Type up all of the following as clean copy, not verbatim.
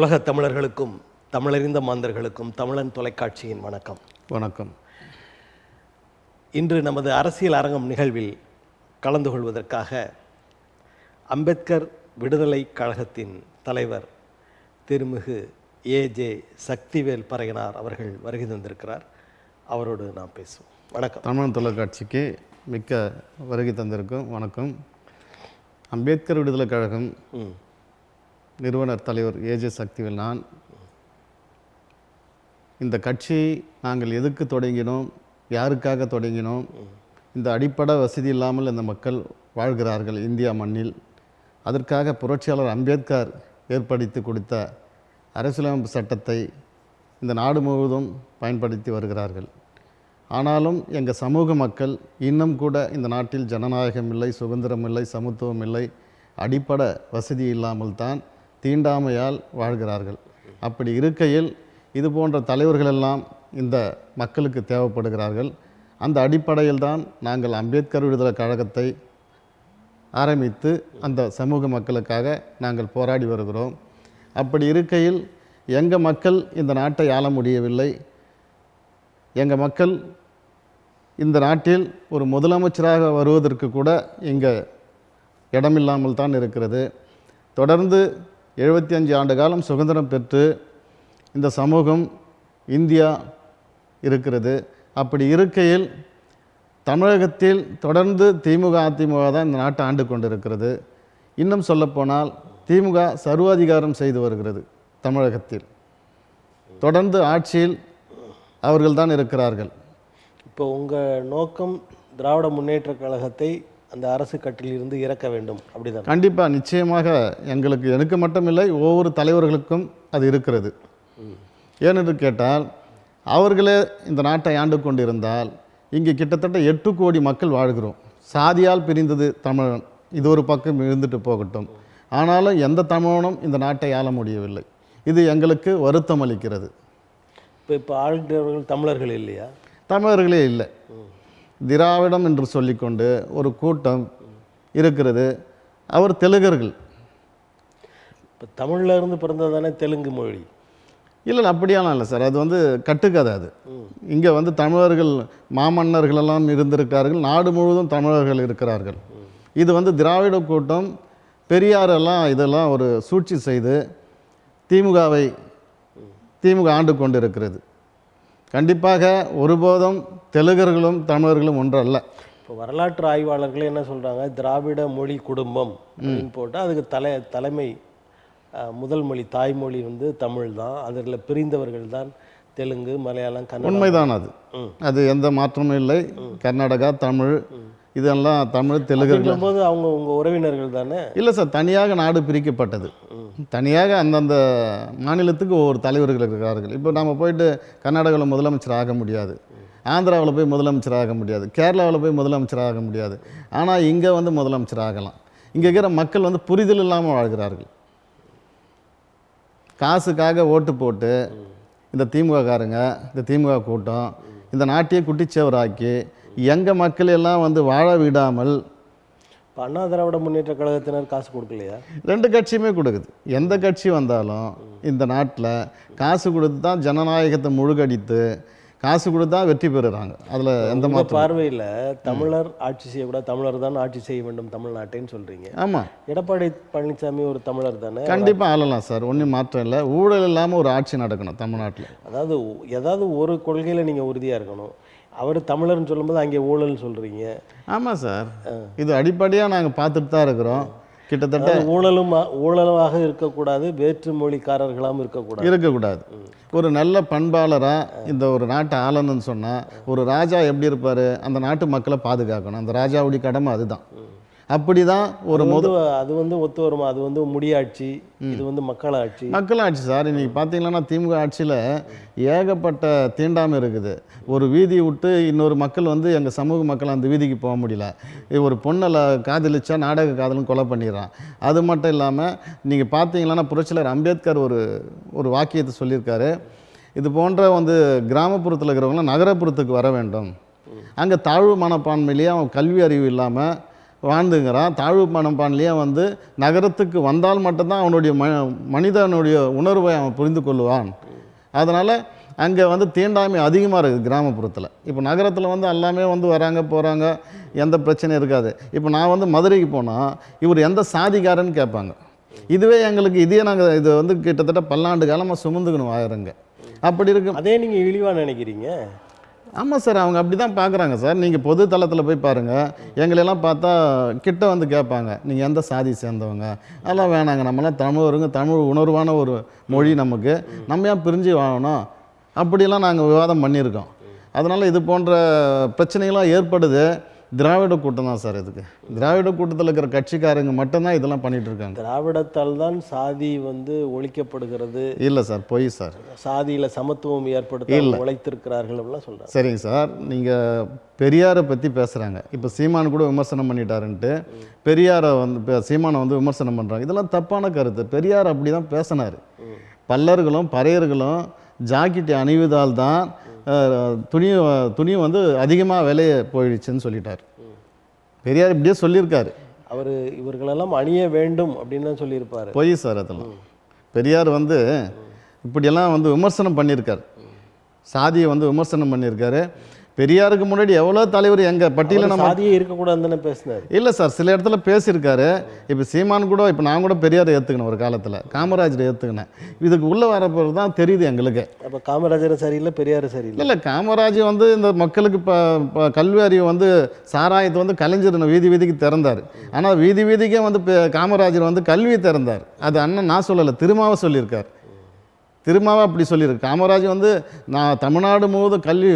உலகத் தமிழர்களுக்கும் தமிழறிந்த மாந்தர்களுக்கும் தமிழன் தொலைக்காட்சியின் வணக்கம். வணக்கம். இன்று நமது அரசியல் அரங்கம் நிகழ்வில் கலந்து கொள்வதற்காக அம்பேத்கர் விடுதலை கழகத்தின் தலைவர் திருமிகு ஏஜே சக்திவேல் பறையனார் அவர்கள் வருகை தந்திருக்கிறார். அவரோடு நாம் பேசுவோம். வணக்கம். தமிழன் தொலைக்காட்சிக்கு மிக்க வருகை தந்திருக்கும் வணக்கம். அம்பேத்கர் விடுதலை கழகம் நிறுவனர் தலைவர் ஏஜே சக்திவேல். நான் இந்த கட்சியை நாங்கள் எதுக்கு தொடங்கினோம், யாருக்காக தொடங்கினோம், இந்த அடிப்படை வசதி இல்லாமல் இந்த மக்கள் வாழ்கிறார்கள் இந்தியா மண்ணில். அதற்காக புரட்சியாளர் அம்பேத்கர் ஏற்படுத்தி கொடுத்த அரசியலமைப்பு சட்டத்தை இந்த நாடு முழுவதும் பயன்படுத்தி வருகிறார்கள். ஆனாலும் எங்கள் சமூக மக்கள் இன்னும் கூட இந்த நாட்டில் ஜனநாயகம் இல்லை, சுதந்திரம் இல்லை, சமத்துவம் இல்லை, அடிப்படை வசதி இல்லாமல் தான் தீண்டாமையால் வாழ்கிறார்கள். அப்படி இருக்கையில் இது போன்ற தலைவர்களெல்லாம் இந்த மக்களுக்கு தேவைப்படுகிறார்கள். அந்த அடிப்படையில் தான் நாங்கள் அம்பேத்கர் விடுதலை கழகத்தை ஆரம்பித்து அந்த சமூக மக்களுக்காக நாங்கள் போராடி வருகிறோம். அப்படி இருக்கையில் எங்கள் மக்கள் இந்த நாட்டை ஆள முடியவில்லை. எங்கள் மக்கள் இந்த நாட்டில் ஒரு முதலமைச்சராக வருவதற்கு கூட இங்கே இடமில்லாமல் தான் இருக்கிறது. தொடர்ந்து 75 ஆண்டு காலம் சுதந்திரம் பெற்று இந்த சமூகம் இந்தியா இருக்கிறது. அப்படி இருக்கையில் தமிழகத்தில் தொடர்ந்து திமுக அதிமுக தான் இந்த நாட்டை ஆண்டு கொண்டிருக்கிறது. இன்னும் சொல்லப்போனால் திமுக சர்வாதிகாரம் செய்து வருகிறது. தமிழகத்தில் தொடர்ந்து ஆட்சியில் அவர்கள் தான் இருக்கிறார்கள். இப்போ உங்கள் நோக்கம் திராவிட முன்னேற்ற கழகத்தை அந்த அரசு கட்டிலிருந்து இறக்க வேண்டும், அப்படிதான்? கண்டிப்பாக, நிச்சயமாக. எனக்கு மட்டுமில்லை, ஒவ்வொரு தலைவர்களுக்கும் அது இருக்கிறது. ஏனென்று கேட்டால் அவர்களே இந்த நாட்டை ஆண்டு கொண்டிருந்தால் இங்கே கிட்டத்தட்ட 8 கோடி மக்கள் வாழ்கிறோம். சாதியால் பிரிந்தது தமிழன், இது ஒரு பக்கம் இருந்துட்டு போகட்டும். ஆனாலும் எந்த தமிழனும் இந்த நாட்டை ஆள முடியவில்லை. இது எங்களுக்கு வருத்தம் அளிக்கிறது. இப்போ ஆளுகிறவர்கள் தமிழர்கள் இல்லையா? தமிழர்களே இல்லை. திராவிடம் என்று சொல்லிக்கொண்டு ஒரு கூட்டம் இருக்கிறது. அவர் தெலுங்கர்கள். இப்போ தமிழில் இருந்து பிறந்தது தானே தெலுங்கு மொழி? இல்லை, அப்படியெல்லாம் இல்லை சார். அது கட்டுக்கதை. அது இங்கே தமிழர்கள் மாமன்னர்களெல்லாம் இருந்திருக்கார்கள். நாடு முழுவதும் தமிழர்கள் இருக்கிறார்கள். இது திராவிட கூட்டம் பெரியாரெல்லாம் இதெல்லாம் ஒரு சூழ்ச்சி செய்து திமுக ஆண்டு கொண்டு இருக்கிறது. கண்டிப்பாக ஒருபோதும் தெலுங்கர்களும் தமிழர்களும் ஒன்றல்ல. இப்போ வரலாற்று ஆய்வாளர்களே என்ன சொல்கிறாங்க, திராவிட மொழி குடும்பம் அப்படின்னு போட்டால் அதுக்கு தலைமை முதல் மொழி தாய்மொழி தமிழ் தான். அதில் பிரிந்தவர்கள் தான் தெலுங்கு, மலையாளம், கன்னடம். உண்மைதான். அது எந்த மாற்றமும் இல்லை. கர்நாடகா, தமிழ், இதெல்லாம் தமிழ் தெலுங்கு போது அவங்க உங்கள் உறவினர்கள் தானே? இல்லை சார், தனியாக நாடு பிரிக்கப்பட்டது. தனியாக அந்தந்த மாநிலத்துக்கு ஒவ்வொரு தலைவர்கள் இருக்கிறார்கள். இப்போ நம்ம போயிட்டு கர்நாடகாவில் முதலமைச்சர் ஆக முடியாது, ஆந்திராவில் போய் முதலமைச்சர் ஆக முடியாது, கேரளாவில் போய் முதலமைச்சர் ஆக முடியாது. ஆனால் இங்கே முதலமைச்சர் ஆகலாம். இங்கே இருக்கிற மக்கள் புரிதல் இல்லாமல் வாழ்கிறார்கள். காசுக்காக ஓட்டு போட்டு இந்த திமுககாரங்க, இந்த திமுக கூட்டம் இந்த நாட்டையே குட்டிச்சவராக்கி எங்கள் மக்கள் எல்லாம் வாழ விடாமல். இப்போ அண்ணா திராவிட முன்னேற்ற கழகத்தினர் காசு கொடுக்கலையா? 2 கட்சியுமே கொடுக்குது. எந்த கட்சி வந்தாலும் இந்த நாட்டில் காசு கொடுத்து தான் ஜனநாயகத்தை முழுகடித்து காசு கொடுத்து தான் வெற்றி பெறுறாங்க. அதில் எந்த மாதிரி பார்வையில் தமிழர் ஆட்சி செய்யக்கூடாது, தமிழர் தான் ஆட்சி செய்ய வேண்டும் தமிழ்நாட்டைன்னு சொல்கிறீங்க. ஆமாம். எடப்பாடி பழனிசாமி ஒரு தமிழர் தானே? கண்டிப்பாக ஆளலாம் சார், ஒன்றும் மாற்றம் இல்லை. ஊழல் இல்லாமல் ஒரு ஆட்சி நடக்கணும் தமிழ்நாட்டில். ஏதாவது ஒரு கொள்கையில் நீங்கள் உறுதியாக இருக்கணும். அவர் தமிழர்னு சொல்லும்போது அங்கே ஊழல்னு சொல்கிறீங்க. ஆமாம் சார், இது அடிப்படையாக நாங்கள் பார்த்துட்டு தான் இருக்கிறோம். கிட்டத்தட்ட ஊழலாக இருக்கக்கூடாது, வேற்று மொழிக்காரர்களாகவும் இருக்கக்கூடாது. ஒரு நல்ல பண்பாளராக இந்த ஒரு நாட்டை ஆளணும்னு சொன்னால் ஒரு ராஜா எப்படி இருப்பார், அந்த நாட்டு மக்களை பாதுகாக்கணும். அந்த ராஜாவுடைய கடமை அதுதான். அப்படி தான் ஒரு அது ஒத்து வருமா? அது முடியாட்சி, இது மக்களாட்சி சார். இன்றைக்கி பார்த்தீங்கன்னா திமுக ஆட்சியில் ஏகப்பட்ட தீண்டாமை இருக்குது. ஒரு வீதி விட்டு இன்னொரு மக்கள் எங்கள் சமூக மக்கள் அந்த வீதிக்கு போக முடியல. ஒரு பொண்ணை காதலிச்சா நாடக காதலும் கொலை பண்ணிடுறான். அது மட்டும் இல்லாமல் நீங்கள் பார்த்தீங்கன்னா புரட்சியாளர் அம்பேத்கர் ஒரு வாக்கியத்தை சொல்லியிருக்காரு. இது போன்ற கிராமப்புறத்தில் இருக்கிறவங்களாம் நகரப்புறத்துக்கு வர வேண்டும். அங்கே தாழ்வு மனப்பான்மையிலேயே அவன் கல்வி அறிவு இல்லாமல் வாழ்ந்துங்கிறான். தாழ்வு மனப்பான்லேயே வந்து நகரத்துக்கு வந்தால் மட்டும்தான் அவனுடைய மனிதனுடைய உணர்வை அவன் புரிந்து கொள்வான். அதனால் அங்கே வந்து தீண்டாமை அதிகமாக இருக்குது கிராமப்புறத்தில். இப்போ நகரத்தில் வந்து எல்லாமே வந்து வராங்க போகிறாங்க, எந்த பிரச்சனையும் இருக்காது. இப்போ நான் வந்து மதுரைக்கு போனால் இவர் எந்த சாதிக்காரன்னு கேட்பாங்க. இதுவே எங்களுக்கு இதே நாங்கள் இது வந்து கிட்டத்தட்ட பல்லாண்டு காலமாக சுமந்துக்கணும் ஆயிரங்க. அப்படி இருக்கும். அதே நீங்கள் இழிவாக நினைக்கிறீங்க? ஆமாம் சார், அவங்க அப்படி தான் பார்க்குறாங்க சார். நீங்கள் பொது தளத்தில் போய் பாருங்கள், எங்களெல்லாம் பார்த்தா கிட்ட வந்து கேட்பாங்க, நீங்கள் எந்த சாதி சேர்ந்தவங்க. அதெல்லாம் வேணாங்க, நம்மளாம் தமிழருங்க, தமிழ் உணர்வான ஒரு மொழி நமக்கு, நம்ம ஏன் பிரிஞ்சு வாழணும், அப்படியெல்லாம் நாங்கள் விவாதம் பண்ணியிருக்கோம். அதனால் இது போன்ற பிரச்சனைகள்லாம் ஏற்படுது. திராவிட கூட்டம் தான் சார் இதுக்கு. திராவிட கூட்டத்தில் இருக்கிற கட்சிக்காரங்க மட்டும்தான் இதெல்லாம் பண்ணிட்டு இருக்காங்க. திராவிடத்தால் தான் சாதி வந்து ஒழிக்கப்படுகிறது. இல்லை சார், பொய் சார். சாதியில் சமத்துவம் ஏற்படுத்த உழைத்திருக்கிறார்கள் அப்படிலாம் சொல்கிறாங்க. சரிங்க சார், நீங்கள் பெரியாரை பற்றி பேசுகிறாங்க. இப்போ சீமான் கூட விமர்சனம் பண்ணிட்டாருன்ட்டு பெரியாரை வந்து சீமானை வந்து விமர்சனம் பண்ணுறாங்க. இதெல்லாம் தப்பான கருத்து. பெரியார் அப்படி தான் பேசினார். பல்லர்களும் பறையர்களும் ஜாக்கெட் அணிவதால் தான் துணி வந்து அதிகமாக விலையை போயிடுச்சுன்னு சொல்லிட்டார். பெரியார் இப்படியே சொல்லியிருக்காரு. அவர் இவர்களெல்லாம் அணிய வேண்டும் அப்படின்னு தான் சொல்லியிருப்பார். பொய் சார் அதெல்லாம். பெரியார் வந்து இப்படியெல்லாம் வந்து விமர்சனம் பண்ணியிருக்கார். சாதியை வந்து விமர்சனம் பண்ணியிருக்காரு. பெரியாருக்கு முன்னாடி எவ்வளோ தலைவர் எங்கள் பட்டியலில் நம்ம சாதியே இருக்கக்கூடாதுன்னு தானே பேசினார். இல்லை சார், சில இடத்துல பேசியிருக்காரு. இப்போ சீமான் கூட, இப்போ நான் கூட பெரியாரை ஏற்றுக்கணும் ஒரு காலத்தில், காமராஜரை ஏற்றுக்கினேன். இதுக்கு உள்ளே வரப்போது தான் தெரியுது எங்களுக்கு. அப்போ காமராஜர் சரியில்லை, பெரியார் சரியில்லை. இல்லை, காமராஜ் வந்து இந்த மக்களுக்கு இப்போ கல்வி அறிவு வந்து சாராயத்தை வந்து கலைஞர் வீதி வீதிக்கு திறந்தார். ஆனால் வீதி வீதிக்கே வந்து காமராஜர் வந்து கல்வி திறந்தார். அது அண்ணன் நான் சொல்லலை, திருமாவை சொல்லியிருக்கார். திருமாவை அப்படி சொல்லியிருக்கு. காமராஜ் வந்து நான் தமிழ்நாடு முழுவதும் கல்வி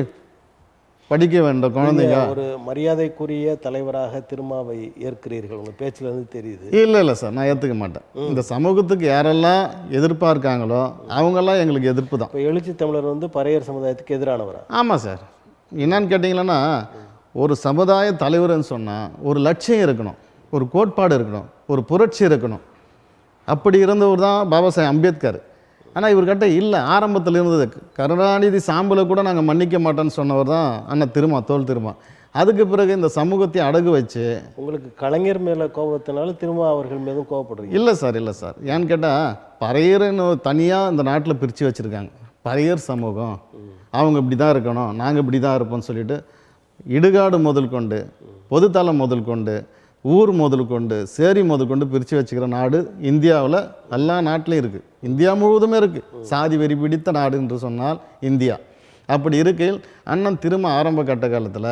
படிக்க வேண்டும் குழந்தைங்க. ஒரு மரியாதைக்குரிய தலைவராக திருமாவை ஏற்கிறீர்கள், உங்கள் பேச்சிலேருந்து தெரியுது. இல்லை சார், நான் ஏற்றுக்க மாட்டேன். இந்த சமூகத்துக்கு யாரெல்லாம் எதிர்பார்க்காங்களோ அவங்கெல்லாம் எங்களுக்கு எதிர்ப்பு தான். இப்போ எழுச்சி தமிழர் வந்து பறையர் சமுதாயத்துக்கு எதிரானவரா? ஆமாம் சார். என்னன்னு கேட்டிங்கன்னா, ஒரு சமுதாய தலைவர்னு சொன்னால் ஒரு லட்சியம் இருக்கணும், ஒரு கோட்பாடு இருக்கணும், ஒரு புரட்சி இருக்கணும். அப்படி இருந்தவர் தான் பாபா சாஹேப் அம்பேத்கர். ஆனால் இவர்கிட்ட இல்லை, ஆரம்பத்தில் இருந்தது. கருணாநிதி சாம்பலை கூட நாங்கள் மன்னிக்க மாட்டோன்னு சொன்னவர் தான் அண்ணன் தோல் திருமா. அதுக்கு பிறகு இந்த சமூகத்தை அடகு வச்சு. உங்களுக்கு கலைஞர் மேலே கோபத்தினால திருமா அவர்கள் மீதும் கோபப்படுறீங்க? இல்லை சார், இல்லை சார். ஏன்னு கேட்டால் பறையர்னு தனியாக இந்த நாட்டில் பிரித்து வச்சுருக்காங்க. பறையர் சமூகம் அவங்க இப்படி தான் இருக்கணும், நாங்கள் இப்படி தான் இருப்போம்னு சொல்லிட்டு இடுகாடு முதல் கொண்டு, பொதுத்தளம் முதல் கொண்டு, ஊர் முதல் கொண்டு, சேரி முதல் கொண்டு பிரித்து வச்சுக்கிற நாடு இந்தியாவில் எல்லா நாட்டிலையும் இருக்குது. இந்தியா முழுவதுமே இருக்குது. சாதி வெறி பிடித்த நாடு என்று சொன்னால் இந்தியா. அப்படி இருக்கையில் அண்ணன் திரும்ப ஆரம்ப கட்ட காலத்தில்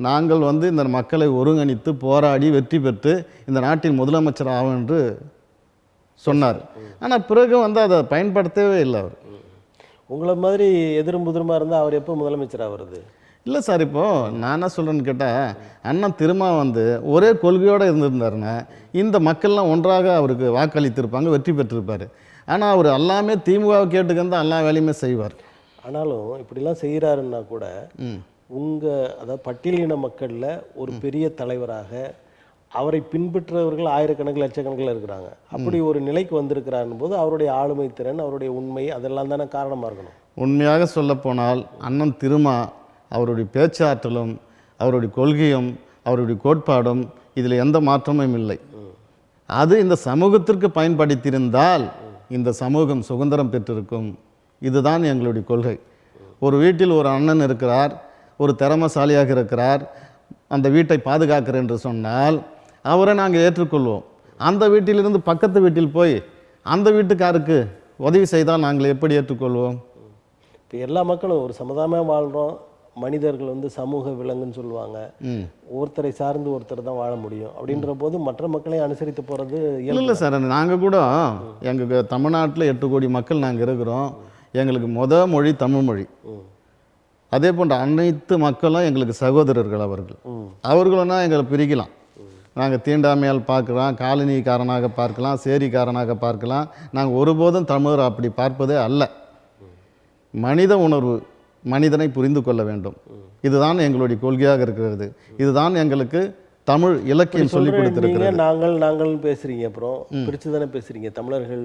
நாங்கள் வந்து இந்த மக்களை ஒருங்கிணைத்து போராடி வெற்றி பெற்று இந்த நாட்டின் முதலமைச்சர் ஆகும் என்று சொன்னார். ஆனால் பிறகு வந்து அதை பயன்படுத்தவே இல்லை அவர். உங்களை மாதிரி எதிரும் புதிருமா இருந்தால் அவர் எப்போ முதலமைச்சராக வருது? இல்லை சார், இப்போது நான் என்ன சொல்கிறேன்னு கேட்டால், அண்ணன் திருமா வந்து ஒரே கொள்கையோடு இருந்திருந்தாருன்னா இந்த மக்கள்லாம் ஒன்றாக அவருக்கு வாக்களித்திருப்பாங்க, வெற்றி பெற்றிருப்பார். ஆனால் அவர் எல்லாமே திமுகவை கேட்டுக்கந்து எல்லா வேலையுமே செய்வார். ஆனாலும் இப்படிலாம் செய்கிறாருன்னா கூட அதாவது பட்டியலின மக்களில் ஒரு பெரிய தலைவராக அவரை பின்பற்றவர்கள் ஆயிரக்கணக்கில் லட்சக்கணக்கில் இருக்கிறாங்க. அப்படி ஒரு நிலைக்கு வந்திருக்கிறாருன்னு போது அவருடைய ஆளுமை திறன், அவருடைய உண்மை, அதெல்லாம் தானே காரணமாக இருக்கணும். உண்மையாக சொல்லப்போனால் அண்ணன் திருமா அவருடைய பேச்சாற்றலும் அவருடைய கொள்கையும் அவருடைய கோட்பாடும் இதில் எந்த மாற்றமும் இல்லை. அது இந்த சமூகத்திற்கு பயன்படுத்தியிருந்தால் இந்த சமூகம் சுதந்திரம் பெற்றிருக்கும். இதுதான் எங்களுடைய கொள்கை. ஒரு வீட்டில் ஒரு அண்ணன் இருக்கிறார், ஒரு திறமசாலியாக இருக்கிறார், அந்த வீட்டை பாதுகாக்கிறேன் என்று சொன்னால் அவரை நாங்கள் ஏற்றுக்கொள்வோம். அந்த வீட்டிலிருந்து பக்கத்து வீட்டில் போய் அந்த வீட்டுக்காருக்கு உதவி செய்தால் நாங்கள் எப்படி ஏற்றுக்கொள்வோம்? இப்போ எல்லா மக்களும் ஒரு சமுதாயமாக வாழ்கிறோம். மனிதர்கள் வந்து சமூக விலங்குன்னு சொல்லுவாங்க. ஒருத்தரை சார்ந்து ஒருத்தர் தான் வாழ முடியும். அப்படின்ற போது மற்ற மக்களை அனுசரித்து போகிறது இல்லை சார். நாங்கள் கூட எங்கள் தமிழ்நாட்டில் 8 கோடி மக்கள் நாங்கள் இருக்கிறோம். எங்களுக்கு மொழி தமிழ் மொழி. அதே போன்ற அனைத்து மக்களும் எங்களுக்கு சகோதரர்கள். அவர்களும்னா எங்களை பிரிக்கலாம். நாங்கள் தீண்டாமையால் பார்க்கலாம், காலனிக்காரனாக பார்க்கலாம், சேரிக்காரனாக பார்க்கலாம். நாங்கள் ஒருபோதும் தமிழர் அப்படி பார்ப்பதே அல்ல. மனித உணர்வு, மனிதனை புரிந்து கொள்ள வேண்டும். இதுதான் எங்களுடைய கொள்கையாக இருக்கிறது. இதுதான் எங்களுக்கு தமிழ் இலக்கியம் சொல்லிக் கொடுத்திருக்கிறது. நாங்கள் பேசுறீங்க, அப்புறம் பிரித்து தானே பேசுறீங்க. தமிழர்கள்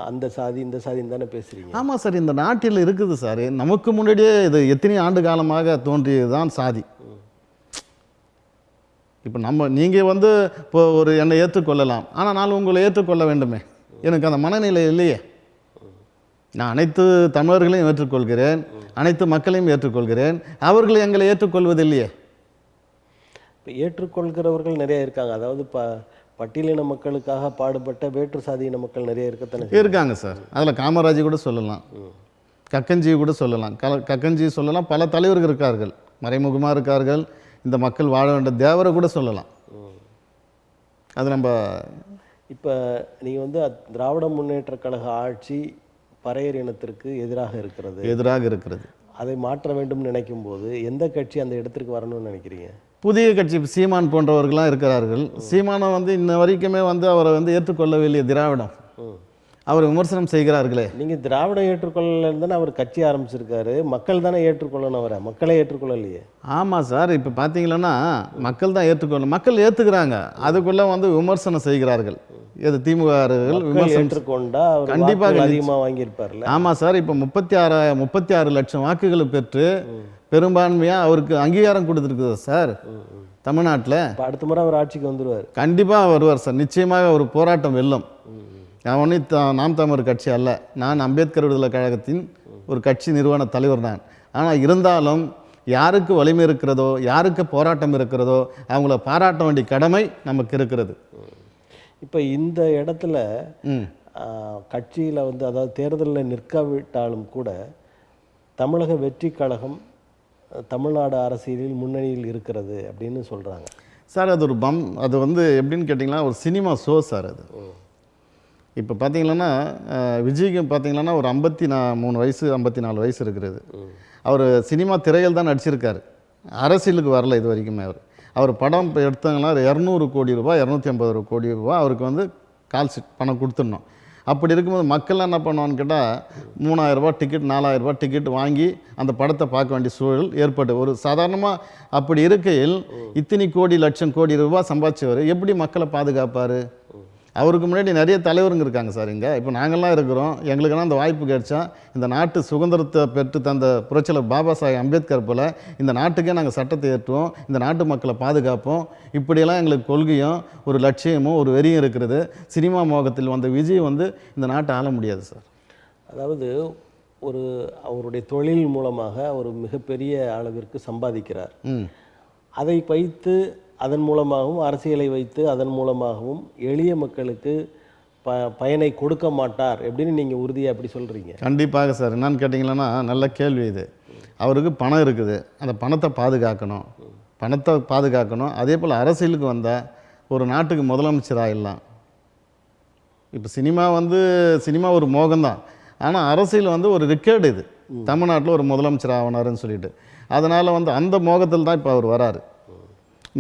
அந்த சாதி இந்த சாதின்னு தானே பேசுறீங்க. ஆமாம் சார், இந்த நாட்டில் இருக்குது சார். நமக்கு முன்னாடியே இது எத்தனை ஆண்டு காலமாக தோன்றியது தான் சாதி. இப்போ நீங்கள் வந்து இப்போ ஒரு என்னை ஏற்றுக்கொள்ளலாம், ஆனால் நான் உங்களை ஏற்றுக்கொள்ள வேண்டுமே, எனக்கு அந்த மனநிலை இல்லையே. நான் அனைத்து தமிழர்களையும் ஏற்றுக்கொள்கிறேன், அனைத்து மக்களையும் ஏற்றுக்கொள்கிறேன், அவர்கள் எங்களை ஏற்றுக்கொள்வதில்லையே. இப்போ ஏற்றுக்கொள்கிறவர்கள் நிறைய இருக்காங்க. அதாவது பட்டியலின மக்களுக்காக பாடுபட்ட வேற்று சாதியின மக்கள் நிறைய இருக்கத்தானே இருக்காங்க சார். அதில் காமராஜ் கூட சொல்லலாம், கக்கன்ஜி கூட சொல்லலாம், கக்கன்ஜி சொல்லலாம், பல தலைவர்கள் இருக்கார்கள், மறைமுகமாக இருக்கார்கள். இந்த மக்கள் வாழ வேண்டிய தேவரை கூட சொல்லலாம். அது நம்ம இப்போ நீங்கள் வந்து திராவிட முன்னேற்றக் கழக ஆட்சி பறையர் இனத்திற்கு எதிராக இருக்கிறது. அதை மாற்ற வேண்டும் நினைக்கும் போது எந்த கட்சி அந்த இடத்திற்கு வரணும்னு நினைக்கிறீங்க? புதிய கட்சி சீமான் போன்றவர்கள்லாம் இருக்கிறார்கள். சீமானை வந்து இன்ன வரைக்குமே வந்து அவரை வந்து ஏற்றுக்கொள்ளவில்லை திராவிடம். அவர் விமர்சனம் செய்கிறார்களே. நீங்கள் திராவிடம் ஏற்றுக்கொள்ளலன்னு தானே அவர் கட்சி ஆரம்பிச்சிருக்காரு. மக்கள் தானே ஏற்றுக்கொள்ளணும், அவரை மக்களே ஏற்றுக்கொள்ளலையே. ஆமாம் சார். இப்போ பார்த்தீங்கன்னா மக்கள் தான் ஏற்றுக்கொள்ளணும், மக்கள் ஏற்றுக்கிறாங்க, அதுக்குள்ளே வந்து விமர்சனம் செய்கிறார்கள். எது திமுக ஏற்றுக்கொண்டா கண்டிப்பாக அதிகமாக வாங்கியிருப்பார்ல. ஆமாம் சார். இப்போ 36 லட்சம் வாக்குகளை பெற்று பெரும்பான்மையாக அவருக்கு அங்கீகாரம் கொடுத்துருக்குது சார் தமிழ்நாட்டில். அடுத்த முறை அவர் ஆட்சிக்கு வந்துடுவார், கண்டிப்பாக வருவார் சார். நிச்சயமாக ஒரு போராட்டம் வெல்லும். நான் ஒன்றும் நாம் தமிழர் கட்சி அல்ல, நான் அம்பேத்கர் விடுதலை கழகத்தின் ஒரு கட்சி நிறுவன தலைவர் தான். ஆனால் இருந்தாலும் யாருக்கு வலிமை இருக்கிறதோ, யாருக்கு போராட்டம் இருக்கிறதோ அவங்கள பாராட்ட வேண்டிய கடமை நமக்கு இருக்கிறது. இப்போ இந்த இடத்துல கட்சியில் வந்து அதாவது தேர்தலில் நிற்காவிட்டாலும் கூட தமிழக வெற்றி கழகம் தமிழ்நாடு அரசியலில் முன்னணியில் இருக்கிறது அப்படின்னு சொல்கிறாங்க சார். அது ஒரு அது வந்து எப்படின்னு கேட்டிங்கன்னா ஒரு சினிமா ஷோ சார் அது. இப்போ பார்த்தீங்கன்னா விஜய்க்கு பார்த்தீங்கன்னா ஒரு 53 வயசு 54 வயசு இருக்கிறது. அவர் சினிமா திரையில் தான் நடிச்சிருக்காரு, அரசியலுக்கு வரல இது வரைக்குமே. அவர் படம் எடுத்தாங்கன்னா 200 கோடி ரூபாய் 250 கோடி ரூபாய் அவருக்கு வந்து கால் ஷீட் பணம் கொடுத்துடணும். அப்படி இருக்கும்போது மக்கள்லாம் என்ன பண்ணுவான்னு கேட்டால் 3000 ரூபாய் டிக்கெட் 4000 ரூபாய் டிக்கெட் வாங்கி அந்த படத்தை பார்க்க வேண்டிய சூழல் ஏற்பட்டு ஒரு சாதாரணமாக அப்படி இருக்கையில் இத்தனை லட்சம் கோடி ரூபாய் சம்பாதிச்சவர் எப்படி மக்களை பாதுகாப்பார்? அவருக்கு முன்னாடி நிறைய தலைவருங்க இருக்காங்க சார். இங்கே இப்போ நாங்கள்லாம் இருக்கிறோம், எங்களுக்கெல்லாம் அந்த வாய்ப்பு கிடைச்சா இந்த நாட்டு சுதந்திரத்தை பெற்று தந்த புரட்சியாளர் பாபா சாஹேப் அம்பேத்கர் போல் இந்த நாட்டுக்கே நாங்கள் சட்டத்தை ஏற்றுவோம், இந்த நாட்டு மக்களை பாதுகாப்போம். இப்படியெல்லாம் எங்களுக்கு கொள்கையும் ஒரு லட்சியமும் ஒரு வெறியும் இருக்கிறது. சினிமா மோகத்தில் வந்த விஜய் வந்து இந்த நாட்டை ஆள முடியாது சார். அதாவது அவருடைய தொழில் மூலமாக ஒரு மிகப்பெரிய அளவிற்கு சம்பாதிக்கிறார். அதை வைத்து அதன் மூலமாகவும் அரசியலை வைத்து அதன் மூலமாகவும் எளிய மக்களுக்கு பயனை கொடுக்க மாட்டார் எப்படின்னு நீங்கள் உறுதியாக எப்படி சொல்கிறீங்க? கண்டிப்பாக சார். என்னன்னு கேட்டிங்கன்னா நல்ல கேள்வி இது. அவருக்கு பணம் இருக்குது, அந்த பணத்தை பாதுகாக்கணும். அதே போல் அரசியலுக்கு வந்தால் ஒரு நாட்டுக்கு முதலமைச்சராக இல்லாம். இப்போ சினிமா ஒரு மோகம்தான், ஆனால் அரசியல் வந்து ஒரு ரெக்கார்டு. இது தமிழ்நாட்டில் ஒரு முதலமைச்சர் ஆகினாருன்னு சொல்லிட்டு அதனால் வந்து அந்த மோகத்தில் தான் இப்போ அவர் வராரு.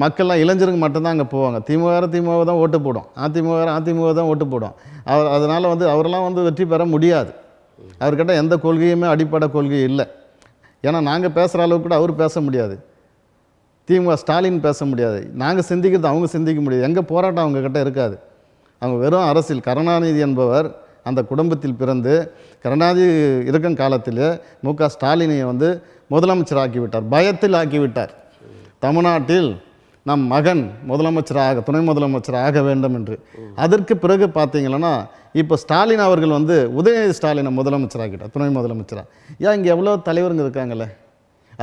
மக்கள்லாம் இளைஞருக்கு மட்டும்தான் அங்கே போவாங்க. திமுக தான் ஓட்டு போடும், அதிமுக தான் ஓட்டு போடும். அதனால் வந்து அவரெல்லாம் வந்து வெற்றி பெற முடியாது. அவர்கிட்ட எந்த கொள்கையுமே அடிப்படை கொள்கை இல்லை. ஏன்னா நாங்கள் பேசுகிற அளவுக்கு கூட அவர் பேச முடியாது, திமுக ஸ்டாலின் பேச முடியாது. நாங்கள் சிந்திக்கிறது அவங்க சிந்திக்க முடியாது. எங்கள் போராட்டம் அவங்கக்கிட்ட இருக்காது. அவங்க வெறும் அரசியல். கருணாநிதி என்பவர் அந்த குடும்பத்தில் பிறந்து கருணாநிதி இருக்கும் காலத்திலே மு.க. ஸ்டாலினை வந்து முதலமைச்சர் ஆக்கிவிட்டார், பயத்தில் ஆக்கிவிட்டார். தமிழ்நாட்டில் நம் மகன் முதலமைச்சராக துணை முதலமைச்சர் ஆக வேண்டும் என்று. அதற்கு பிறகு பார்த்தீங்கன்னா இப்போ ஸ்டாலின் அவர்கள் வந்து உதயநிதி ஸ்டாலினை முதலமைச்சராகிட்டார், துணை முதலமைச்சராக. ஏன் இங்கே எவ்வளோ தலைவருங்க இருக்காங்களே.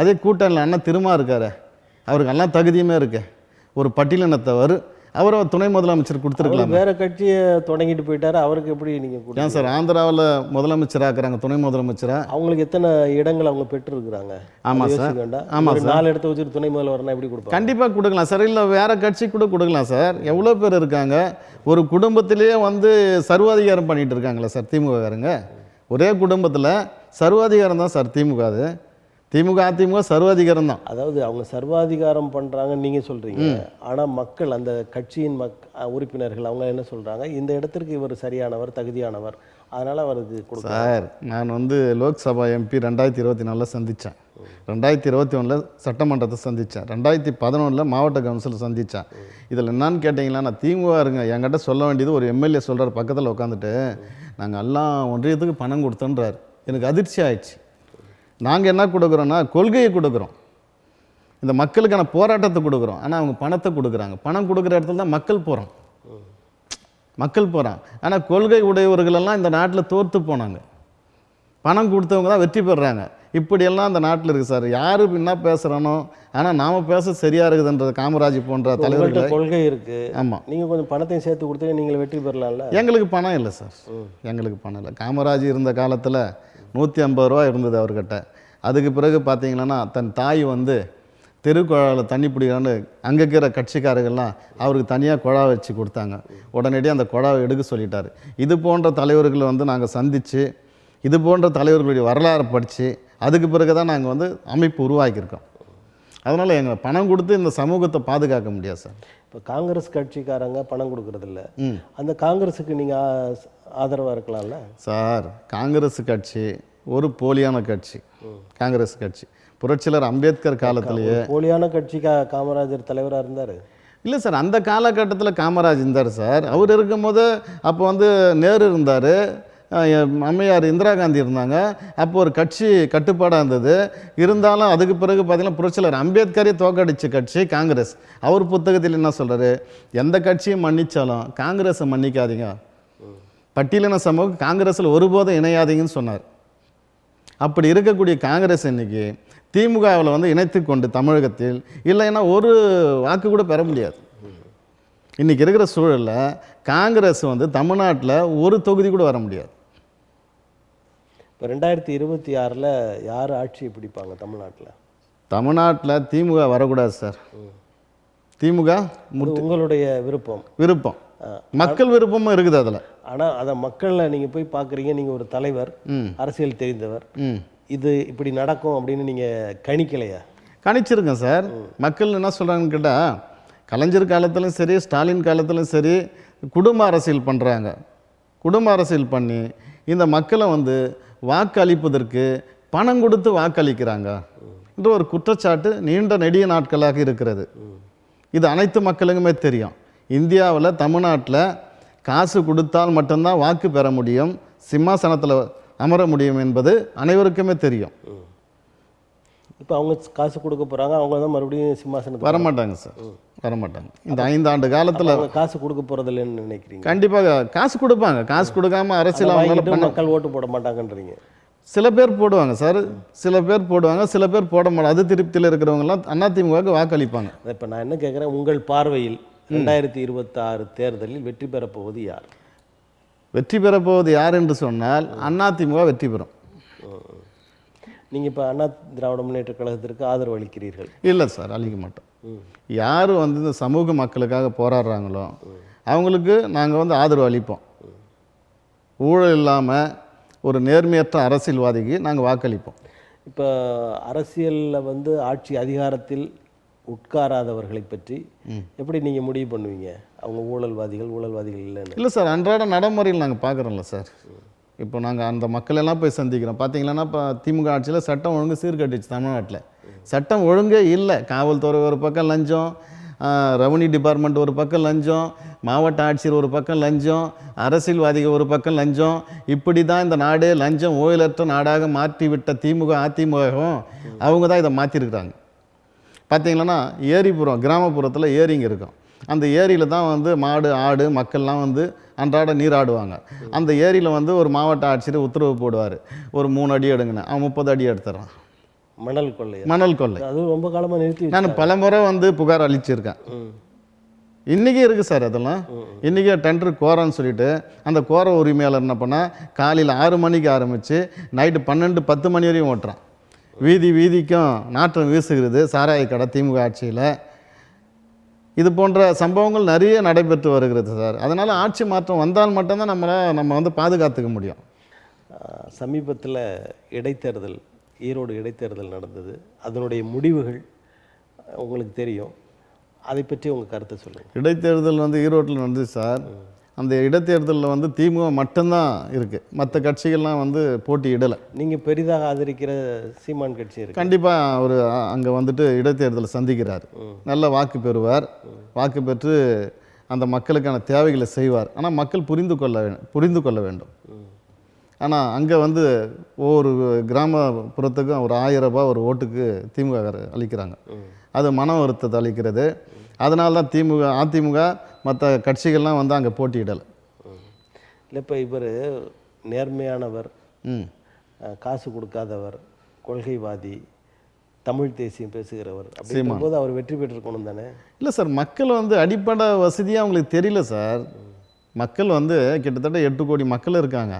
அதே கூட்டணியில் அண்ணா திருமா இருக்காரு, அவருக்கு எல்லாம் தகுதியுமே இருக்கு. ஒரு பட்டியலினத்தவர் அவரை துணை முதலமைச்சர் கொடுத்துருக்கலாம். வேற கட்சியை தொடங்கிட்டு போயிட்டாரு, அவருக்கு எப்படி நீங்கள் ஏன் சார் ஆந்திராவில் முதலமைச்சராகிறாங்க, துணை முதலமைச்சராக? அவங்களுக்கு எத்தனை இடங்கள் அவங்க பெற்றிருக்கிறாங்க? ஆமாம் சார். ஆமாம் சார். 4 இடத்த வச்சுட்டு துணை முதல்வர்னா எப்படி கொடுப்பாங்க? கண்டிப்பாக கொடுக்கலாம் சார். இல்லை வேற கட்சி கூட கொடுக்கலாம் சார். எவ்வளோ பேர் இருக்காங்க ஒரு குடும்பத்திலேயே வந்து சர்வாதிகாரம் பண்ணிட்டு இருக்காங்களா சார் திமுககாரங்க? ஒரே குடும்பத்தில் சர்வாதிகாரம் தான் சார் திமுக. அது அதிமுக சர்வாதிகாரம் தான். அதாவது அவங்க சர்வாதிகாரம் பண்ணுறாங்கன்னு நீங்கள் சொல்கிறீங்க, ஆனால் மக்கள் அந்த கட்சியின் உறுப்பினர்கள் அவங்க என்ன சொல்கிறாங்க, இந்த இடத்திற்கு இவர் சரியானவர் தகுதியானவர், அதனால் அவருக்கு கொடுக்க. சார் நான் வந்து லோக்சபா எம்பி 2024 சந்தித்தேன், 2021 சட்டமன்றத்தை சந்தித்தேன், 2011 மாவட்ட கவுன்சில் சந்தித்தேன். இதில் என்னான்னு கேட்டிங்கன்னா நான் திமுக இருங்க என்கிட்ட சொல்ல வேண்டியது ஒரு எம்எல்ஏ சொல்கிறார் பக்கத்தில் உட்காந்துட்டு, நாங்கள் எல்லாம் ஒன்றியத்துக்கு பணம் கொடுத்தோன்றார். எனக்கு அதிர்ச்சி ஆயிடுச்சு. நாங்கள் என்ன கொடுக்குறோன்னா கொள்கையை கொடுக்குறோம். இந்த மக்களுக்கான போராட்டத்தை கொடுக்குறோம், ஆனால் அவங்க பணத்தை கொடுக்குறாங்க. பணம் கொடுக்குற இடத்துல தான் மக்கள் போகிறோம். ஆனால் கொள்கை உடையவர்களெல்லாம் இந்த நாட்டில் தோற்று போனாங்க. பணம் கொடுத்தவங்க தான் வெற்றி பெறுறாங்க. இப்படியெல்லாம் அந்த நாட்டில் இருக்குது சார். யார் என்ன பேசுகிறானோ, ஆனால் நாம் பேச சரியாக இருக்குதுன்றது காமராஜ் போன்ற தலைவர்கள் கொள்கை இருக்குது. ஆமாம், நீங்கள் கொஞ்சம் பணத்தையும் சேர்த்து கொடுத்து நீங்கள் வெற்றி பெறலாம்ல. எங்களுக்கு பணம் இல்லை சார், எங்களுக்கு பணம் இல்லை. காமராஜ் இருந்த காலத்தில் 150 ரூபா இருந்தது அவர்கிட்ட. அதுக்கு பிறகு பார்த்தீங்கன்னா தன் தாய் வந்து தெருக்குழாவில் தண்ணி பிடிக்கிறான்னு அங்கே இருக்கிற கட்சிக்காரர்கள்லாம் அவருக்கு தனியாக குழா வச்சு கொடுத்தாங்க. உடனடியாக அந்த குழாவை எடுக்க சொல்லிட்டார். இது போன்ற தலைவர்களை வந்து நாங்கள் சந்தித்து, இது போன்ற தலைவர்களுடைய வரலாறு படித்து, அதுக்கு பிறகு தான் நாங்கள் வந்து அமைப்பு உருவாக்கியிருக்கோம். அதனால் எங்கள் பணம் கொடுத்து இந்த சமூகத்தை பாதுகாக்க முடியாது சார். இப்போ காங்கிரஸ் கட்சிக்காரங்க பணம் கொடுக்கறதில்ல, அந்த காங்கிரஸுக்கு நீங்கள் ஆதரவாக இருக்கலாம்ல சார்? காங்கிரஸ் கட்சி ஒரு போலியான கட்சி. காங்கிரஸ் கட்சி புரட்சியாளர் அம்பேத்கர் காலத்திலேயே போலியான கட்சி. காமராஜர் தலைவராக இருந்தார். இல்லை சார், அந்த காலகட்டத்தில் காமராஜ் இருந்தார் சார். அவர் இருக்கும்போது அப்போ வந்து நேரு இருந்தார், அம்மையார் இந்திரா காந்தி இருந்தாங்க. அப்போ ஒரு கட்சி கட்டுப்பாடாக இருந்தது. இருந்தாலும் அதுக்கு பிறகு பார்த்தீங்கன்னா புரட்சியாளர் அம்பேத்கரே தோக்கடிச்ச கட்சி காங்கிரஸ். அவர் புத்தகத்தில் என்ன சொல்கிறாரு, எந்த கட்சியும் மன்னிச்சாலும் காங்கிரஸை மன்னிக்காதீங்க, பட்டியலின சமூகம் காங்கிரஸில் ஒருபோதும் இணையாதீங்கன்னு சொன்னார். அப்படி இருக்கக்கூடிய காங்கிரஸ் இன்னைக்கு திமுகவில் வந்து இணைத்து கொண்டு தமிழகத்தில் இல்லைன்னா ஒரு வாக்கு கூட பெற முடியாது. இன்றைக்கி இருக்கிற சூழலில் காங்கிரஸ் வந்து தமிழ்நாட்டில் ஒரு தொகுதி கூட வர முடியாது. இப்போ 2026 யார் ஆட்சியை பிடிப்பாங்க தமிழ்நாட்டில்? தமிழ்நாட்டில் திமுக வரக்கூடாது சார். திமுக உங்களுடைய விருப்பம், மக்கள் விருப்பமும் இருக்குது அதில். ஆனால் அதை மக்களில் நீங்கள் போய் பார்க்குறீங்க. நீங்கள் ஒரு தலைவர், அரசியல் தெரிந்தவர், இது இப்படி நடக்கும் அப்படின்னு நீங்கள் கணிக்கலையா? கணிச்சிருக்கேன் சார். மக்கள் என்ன சொல்கிறாங்கன்னு கேட்டால், கலைஞர் காலத்திலும் சரி, ஸ்டாலின் காலத்திலும் சரி, குடும்ப அரசியல் பண்ணுறாங்க. குடும்ப அரசியல் பண்ணி இந்த மக்களை வந்து வாக்களிப்பதற்கு பணம் கொடுத்து வாக்களிக்கிறாங்க என்ற ஒரு குற்றச்சாட்டு நீண்ட நெடிய நாட்களாக இருக்கிறது. இது அனைத்து மக்களுக்குமே தெரியும். இந்தியாவில் தமிழ்நாட்டில் காசு கொடுத்தால் மட்டும்தான் வாக்கு பெற முடியும், சிம்மாசனத்தில் அமர முடியும் என்பது அனைவருக்குமே தெரியும். இப்போ அவங்க காசு கொடுக்க போகிறாங்க, அவங்க தான் மறுபடியும் சிம்மாசனத்துக்கு வரமாட்டாங்க சார், வரமாட்டாங்க. இந்த 5 ஆண்டு காலத்தில் காசு கொடுக்க போகிறதில்லன்னு நினைக்கிறீங்க? கண்டிப்பாக காசு கொடுப்பாங்க. காசு கொடுக்காம அரசியல் மக்கள் ஓட்டு போட மாட்டாங்கன்றீங்க? சில பேர் போடுவாங்க சார், சில பேர் போடுவாங்க, சில பேர் போட மாட்டாங்க. அது திருப்தியில் இருக்கிறவங்கலாம் அதிமுகவுக்கு வாக்களிப்பாங்க. இப்போ நான் என்ன கேட்குறேன், உங்கள் பார்வையில் 2026 தேர்தலில் வெற்றி பெறப்போவது யார்? வெற்றி பெறப்போவது யார் என்று சொன்னால் அதிமுக வெற்றி பெறும். நீங்கள் இப்போ அண்ணா திராவிட முன்னேற்ற கழகத்திற்கு ஆதரவு அளிக்கிறீர்கள்? இல்லை சார், அளிக்க மாட்டோம். யார் வந்து இந்த சமூக மக்களுக்காக போராடுறாங்களோ அவங்களுக்கு நாங்கள் வந்து ஆதரவு அளிப்போம். ஊழல் இல்லாமல் ஒரு நேர்மையற்ற அரசியல்வாதிக்கு நாங்கள் வாக்களிப்போம். இப்போ அரசியலில் வந்து ஆட்சி அதிகாரத்தில் உட்காராதவர்களை பற்றி எப்படி நீங்கள் முடிவு பண்ணுவீங்க? அவங்க ஊழல்வாதிகள் இல்லைன்னு? இல்லை சார், அன்றாட நடைமுறையில் நாங்கள் பார்க்குறோம்ல சார். இப்போ நாங்கள் அந்த மக்களெல்லாம் போய் சந்திக்கிறோம். பார்த்தீங்கன்னா இப்போ திமுக ஆட்சியில் சட்டம் ஒழுங்கு சீர்கட்டுச்சு. தமிழ்நாட்டில் சட்டம் ஒழுங்கே இல்லை. காவல்துறை ஒரு பக்கம் லஞ்சம், ரெவன்யூ டிபார்ட்மெண்ட் ஒரு பக்கம் லஞ்சம், மாவட்ட ஆட்சியர் ஒரு பக்கம் லஞ்சம், அரசியல்வாதிகள் ஒரு பக்கம் லஞ்சம். இப்படி தான் இந்த நாடே லஞ்சம் ஓயிலற்ற நாடாக மாற்றிவிட்ட திமுக அதிமுகவும் அவங்க தான் இதை மாற்றிருக்கிறாங்க. பார்த்தீங்கன்னா ஏரிப்புறம், கிராமப்புறத்தில் ஏரிங்க இருக்கும். அந்த ஏரியில் தான் வந்து மாடு ஆடு மக்கள்லாம் வந்து அன்றாட நீராடுவாங்க. அந்த ஏரியில் வந்து ஒரு மாவட்ட ஆட்சியர் உத்தரவு போடுவார், ஒரு 3 அடி எடுங்கண்ணே, அவன் 30 அடி எடுத்துறான். மணல் கொள்ளை அது ரொம்ப காலமாக நிறுத்தி நான் பல முறை வந்து புகார் அளிச்சிருக்கேன். இன்றைக்கி இருக்குது சார் அதெல்லாம். இன்றைக்கி டெண்டர் கோரன்னு சொல்லிட்டு அந்த கோர உரிமையாளர் என்ன பண்ணால் காலையில் 6 மணிக்கு ஆரம்பித்து நைட்டு 12-10 மணி வரையும் ஓட்டுறான். வீதிக்கும் நாற்றம் வீசுகிறது சாராய கடை திமுக ஆட்சியில். இது போன்ற சம்பவங்கள் நிறைய நடைபெற்று வருகிறது சார். அதனால் ஆட்சி மாற்றம் வந்தால் மட்டும்தான் நம்ம வந்து பாதுகாத்துக்க முடியும். சமீபத்தில் இடைத்தேர்தல், ஈரோடு இடைத்தேர்தல் நடந்தது. அதனுடைய முடிவுகள் உங்களுக்கு தெரியும். அதை பற்றி உங்கள் கருத்தை சொல்லுங்கள். இடைத்தேர்தல் வந்து ஈரோட்டில் நடந்துச்சு சார். அந்த இடைத்தேர்தலில் வந்து திமுக மட்டும்தான் இருக்குது, மற்ற கட்சிகள்லாம் வந்து போட்டியிடலை. நீங்கள் பெரிதாக ஆதரிக்கிற சீமான் கட்சி இருக்குது. கண்டிப்பாக அவர் அங்கே வந்துட்டு இடைத்தேர்தலை சந்திக்கிறார், நல்ல வாக்கு பெறுவார், வாக்கு பெற்று அந்த மக்களுக்கான தேவைகளை செய்வார். ஆனால் மக்கள் புரிந்து கொள்ள வேண்டும். ஆனால் அங்கே வந்து ஒவ்வொரு கிராமப்புறத்துக்கும் ஒரு 1000 ரூபாய் ஒரு ஓட்டுக்கு திமுக அளிக்கிறாங்க. அது மன வருத்தத்தை அளிக்கிறது. அதனால தான் அதிமுக மற்ற கட்சிகள்லாம் வந்து அங்கே போட்டியிடலை. இல்லை இப்போ இவர் நேர்மையானவர், ம் காசு கொடுக்காதவர், கொள்கைவாதி, தமிழ் தேசியம் பேசுகிறவர் அப்படின்ற போது அவர் வெற்றி பெற்றிருக்கணும் தானே? இல்லை சார், மக்கள் வந்து அடிப்படை வசதியாக அவங்களுக்கு தெரியல சார். மக்கள் வந்து கிட்டத்தட்ட 8 கோடி மக்கள் இருக்காங்க.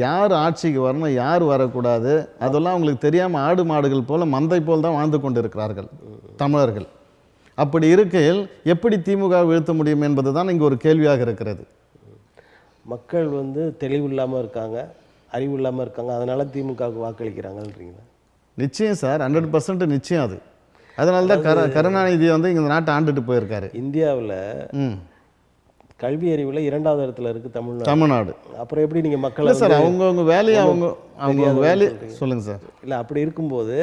யார் ஆட்சிக்கு வரணும், யார் வரக்கூடாது, அதெல்லாம் அவங்களுக்கு தெரியாமல் ஆடு மாடுகள் போல் மந்தை போல் தான் வாழ்ந்து கொண்டு இருக்கிறார்கள் தமிழர்கள். அப்படி இருக்கையில் எப்படி திமுக வீழ்த்த முடியும் என்பது தான் இங்கே ஒரு கேள்வியாக இருக்கிறது. மக்கள் வந்து தெளிவு இல்லாமல் இருக்காங்க, அறிவு இல்லாமல் இருக்காங்க, அதனால திமுகவுக்கு வாக்களிக்கிறாங்கன்றீங்களா? நிச்சயம் சார், 100% நிச்சயம். அது அதனால தான் கருணாநிதி வந்து இந்த நாட்டை ஆண்டுட்டு போயிருக்காரு. இந்தியாவில் கல்வி அறிவில் 2வது இடத்துல இருக்குது தமிழ்நாடு. அப்புறம் எப்படி நீங்கள் மக்களை சார் அவங்கவுங்க வேலையை அவங்க வேலையை சொல்லுங்கள் சார். இல்லை அப்படி இருக்கும்போது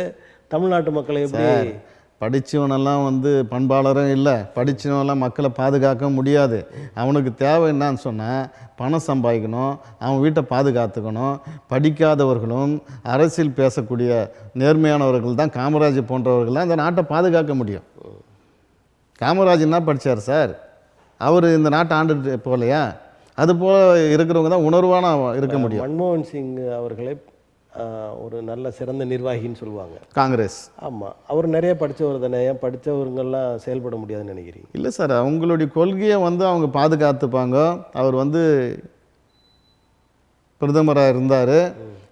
தமிழ்நாட்டு மக்களை எப்படி படித்தவனெல்லாம் வந்து பண்பாளரும் இல்லை, படித்தவனெல்லாம் மக்களை பாதுகாக்க முடியாது. அவனுக்கு தேவை என்னன்னு சொன்னால் பணம் சம்பாதிக்கணும், அவன் வீட்டை பாதுகாத்துக்கணும். படிக்காதவர்களும் அரசியல் பேசக்கூடிய நேர்மையானவர்கள் தான், காமராஜ் போன்றவர்கள் தான் இந்த நாட்டை பாதுகாக்க முடியும். காமராஜ் என்ன படித்தார் சார்? அவர் இந்த நாட்டை ஆண்டுட்டு போகலையா? அதுபோல் இருக்கிறவங்க தான் உணர்வான இருக்க முடியும். மன்மோகன் சிங் அவர்களை ஒரு நல்ல சிறந்த நிர்வாகின்னு சொல்லுவாங்க காங்கிரஸ். ஆமாம், அவர் நிறைய படித்தவர் தானே, ஏன் படித்தவருங்கெல்லாம் செயல்பட முடியாதுன்னு நினைக்கிறீங்க? இல்லை சார், அவங்களுடைய கொள்கையை வந்து அவங்க பாதுகாத்துப்பாங்க. அவர் வந்து பிரதமராக இருந்தார்.